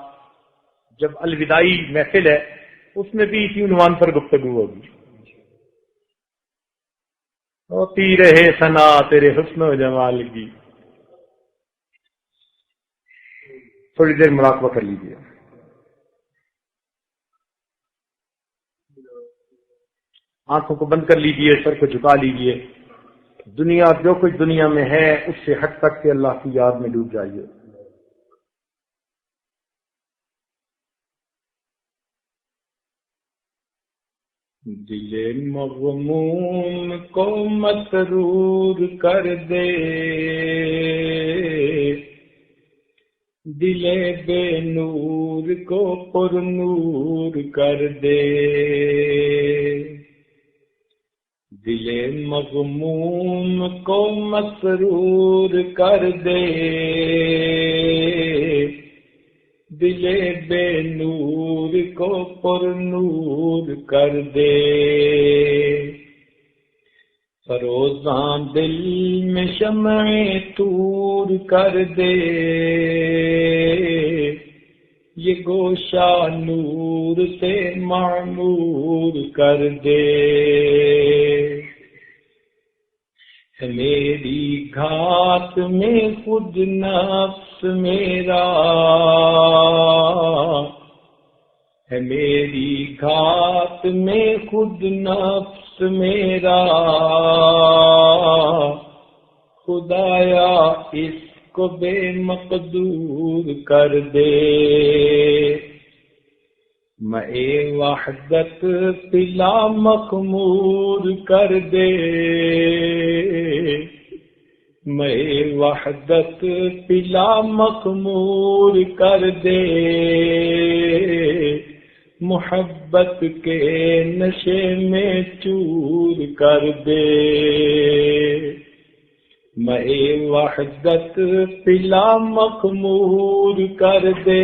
جب الوداعی محفل ہے اس میں بھی اسی عنوان پر گفتگو ہوگی. ہوتی رہے ثنا تیرے حسن و جمال کی. تھوڑی دیر مراقبہ کر لیجیے. آنکھوں کو بند کر لیجیے، سر کو جھکا لیجیے. دنیا جو کچھ دنیا میں ہے اس سے ہٹ کر کے اللہ کی یاد میں ڈوب جائیے. دل مغموم کو مسرور کر دے، دل بے نور کو پر نور کر دے. دل مغموم کو مسرور کر دے، دل بے نور کو پر نور کر دے. فروزاں دل میں شمع طور کر دے، یہ گوشہ نور سے معمور کر دے. میری گھات میں خود نفس میرا ہے، میری گھات میں خود نفس میرا، خدایا اس کو بے مقدور کر دے. میں وحدت پلا مخمور کر دے، میں وحدت پلا مخمور کر دے. محبت کے نشے میں چور کر دے. میں وحدت پلا مخمور کر دے،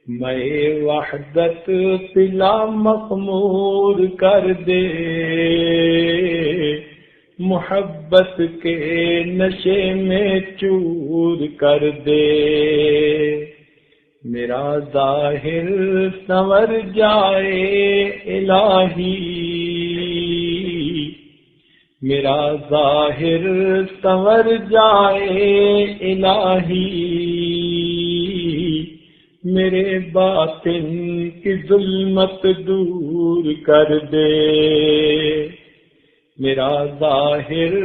میں وحدت پلا مخمور کر دے. محبت کے نشے میں چور کر دے. میرا ظاہر سنور جائے الہی، میرا ظاہر سنور جائے الہی، میرے باطن کی ظلمت دور کر دے، میرا ظاہر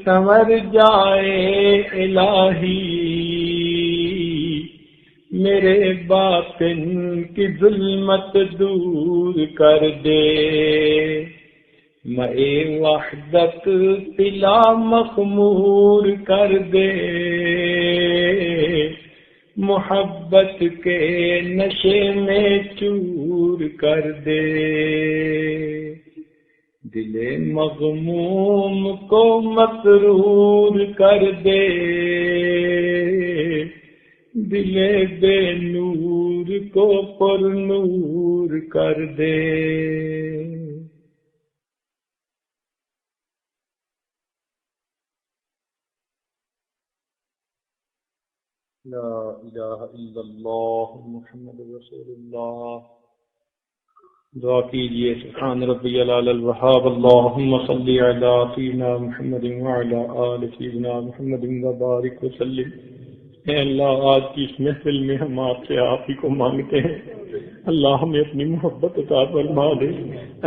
سنور جائے الہی، میرے باطن کی ظلمت دور کر دے، میں وحدت پلا مخمور کر دے، محبت کے نشے میں چور کر دے، دل مغموم کو مسرور کر دے، دل بے نور کو پر نور کر دے۔ لا الہ الا اللہ محمد رسول اللہ۔ دعا کیجئے، سبحان ربی العلی الوہاب، اللہم صلی علی سیدنا محمد وعلی آل سیدنا محمد وبارک وسلم۔ اے اللہ، آج کی اس محفل میں ہم آپ سے آپ ہی کو مانگتے ہیں، اللہ ہمیں اپنی محبت عطا فرما دے،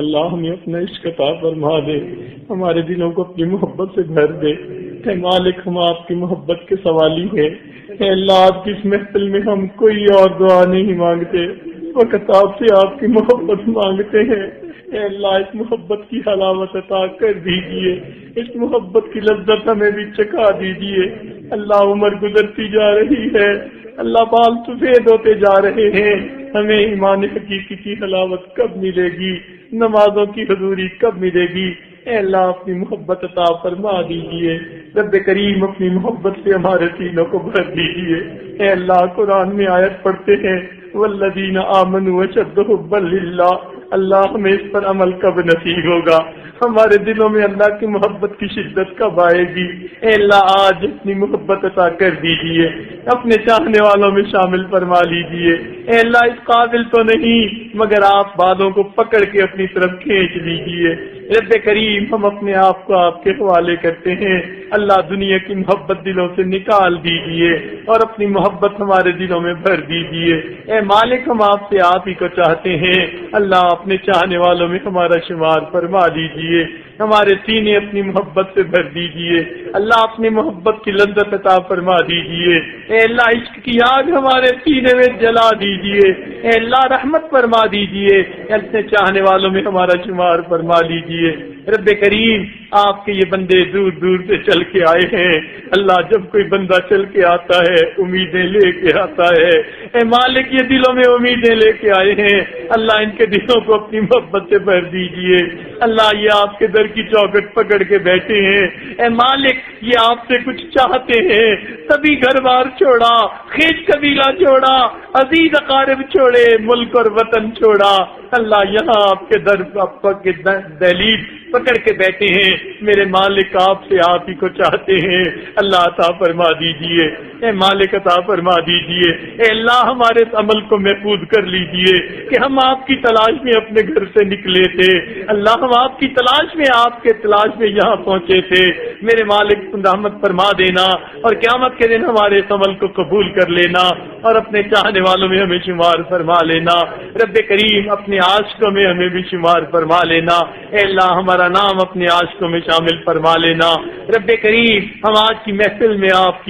اللہ ہمیں اپنا عشق عطا فرما دے، ہمارے دلوں کو اپنی محبت سے بھر دے۔ اے مالک، ہم آپ کی محبت کے سوالی ہیں، اے اللہ آپ کی اس محفل میں ہم کوئی اور دعا نہیں مانگتے، فقط آپ سے آپ کی محبت مانگتے ہیں۔ اے اللہ اس محبت کی حلاوت عطا کر دیجئے، اس محبت کی لذت ہمیں بھی چکھا دیجئے۔ اللہ عمر گزرتی جا رہی ہے، اللہ بال سفید ہوتے جا رہے ہیں، ہمیں ایمان حقیقی کی حلاوت کب ملے گی، نمازوں کی حضوری کب ملے گی؟ اے اللہ اپنی محبت عطا فرما دیجئے، رب کریم اپنی محبت سے ہمارے سینوں کو بھر دیجئے۔ اے اللہ قرآن میں آیت پڑھتے ہیں والذین آمنوا اشد حبا للہ، اللہ ہمیں اس پر عمل کب نصیب ہوگا؟ ہمارے دلوں میں اللہ کی محبت کی شدت کب آئے گی؟ اے اللہ آج اپنی محبت عطا کر دیجئے، اپنے چاہنے والوں میں شامل فرما لیجئے۔ اے اللہ اس قابل تو نہیں مگر آپ بادوں کو پکڑ کے اپنی طرف کھینچ لیجئے۔ رب کریم ہم اپنے آپ کو آپ کے حوالے کرتے ہیں، اللہ دنیا کی محبت دلوں سے نکال دیجئے اور اپنی محبت ہمارے دلوں میں بھر دیجئے۔ اے مالک ہم آپ سے آپ ہی کو چاہتے ہیں، اللہ اپنے چاہنے والوں میں ہمارا شمار فرما دیجئے، ہمارے سینے اپنی محبت سے بھر دیجئے، اللہ اپنی محبت کی لذت عطا فرما دیجئے۔ اے اللہ عشق کی آگ ہمارے سینے میں جلا دیجئے، اے اللہ رحمت فرما دیجئے، اپنے چاہنے والوں میں ہمارا شمار فرما لیجئے۔ رب کریم آپ کے یہ بندے دور دور سے چل کے آئے ہیں، اللہ جب کوئی بندہ چل کے آتا ہے امیدیں لے کے آتا ہے، اے مالک یہ دلوں میں امیدیں لے کے آئے ہیں، اللہ ان کے دلوں کو اپنی محبت سے بھر دیجئے۔ اللہ یہ آپ کے در کی چوکھٹ پکڑ کے بیٹھے ہیں، اے مالک یہ آپ سے کچھ چاہتے ہیں، سبھی گھر بار چھوڑا، خیج قبیلہ چھوڑا، عزیز اقارب چھوڑے، ملک اور وطن چھوڑا، اللہ یہاں آپ کے در کے دہلیز پکڑ کے بیٹھے ہیں، میرے مالک آپ سے آپ ہی کو چاہتے ہیں، اللہ عطا فرما دیجئے۔ اے مالک عطا فرما دیجئے، اے اللہ ہمارے عمل کو محفوظ کر لیجئے کہ ہم آپ کی تلاش میں اپنے گھر سے نکلے تھے، اللہ ہم آپ کی تلاش میں آپ کے تلاش میں یہاں پہنچے تھے، میرے مالک رحمت فرما دینا اور قیامت کے دن ہمارے اس عمل کو قبول کر لینا اور اپنے چاہنے والوں میں ہمیں شمار فرما لینا۔ رب کریم اپنے عاشقوں میں ہمیں بھی شمار فرما لینا، اے اللہ ہمارا نام اپنے عاشقوں میں شامل فرما لینا۔ رب کریم ہم آج کی محفل میں آپ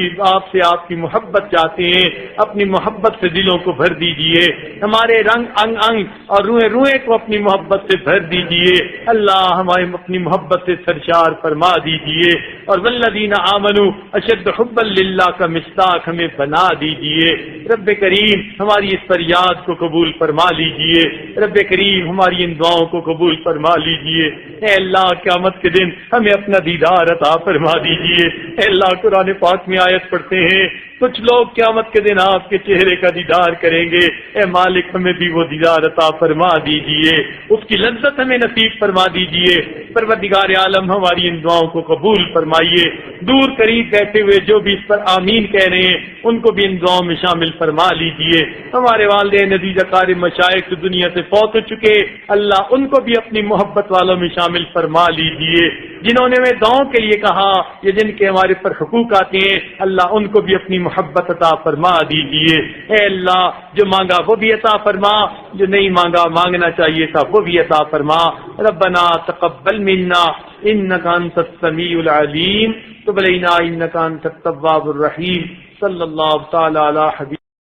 سے آپ کی محبت چاہتے ہیں، اپنی محبت سے دلوں کو بھر دیجئے، ہمارے رنگ انگ انگ اور روئے روئے کو اپنی محبت سے بھر دیجئے، اللہ ہمیں اپنی محبت سے سرشار فرما دیجئے، اور والذین آمنوا اشد حبا للہ کا مصداق ہمیں بنا دیجئے۔ رب کریم ہماری اس فریاد کو قبول فرما لیجئے، رب کریم ہماری ان دعاؤں کو قبول فرما لیجئے۔ اے اللہ قیامت کے دن ہمیں اپنا دیدار عطا فرما دیجئے۔ اے اللہ قرآن پاک میں آیت پڑھتے ہیں کچھ لوگ قیامت کے دن آپ کے چہرے کا دیدار کریں گے، اے مالک ہمیں بھی وہ دیدار عطا فرما دیجئے، اس کی لذت ہمیں نصیب فرما دیجئے۔ پروردگار عالم ہماری ان دعاؤں کو قبول فرمائیے، دور قریب بیٹھے ہوئے جو بھی اس پر آمین کہہ رہے ہیں ان کو بھی ان دعاؤں میں شامل فرما لیجئے۔ ہمارے والدین عزیز اقارب مشائخ دنیا سے فوت فوت ہو چکے، اللہ ان کو بھی اپنی محبت والوں میں شامل فرما لیجیے۔ جنہوں نے ہمیں دعاؤں کے لیے کہا یا جن کے ہمارے پر حقوق آتے ہیں، اللہ ان کو بھی اپنی محبت عطا فرما دیجیے۔ اے اللہ جو مانگا وہ بھی عطا فرما، جو نہیں مانگا مانگنا چاہیے تھا وہ بھی عطا فرما۔ ربنا تقبل منا انک انت السمیع العلیم تب علینا انک انت التواب الرحیم۔ صلی اللہ تعالی علی حبیب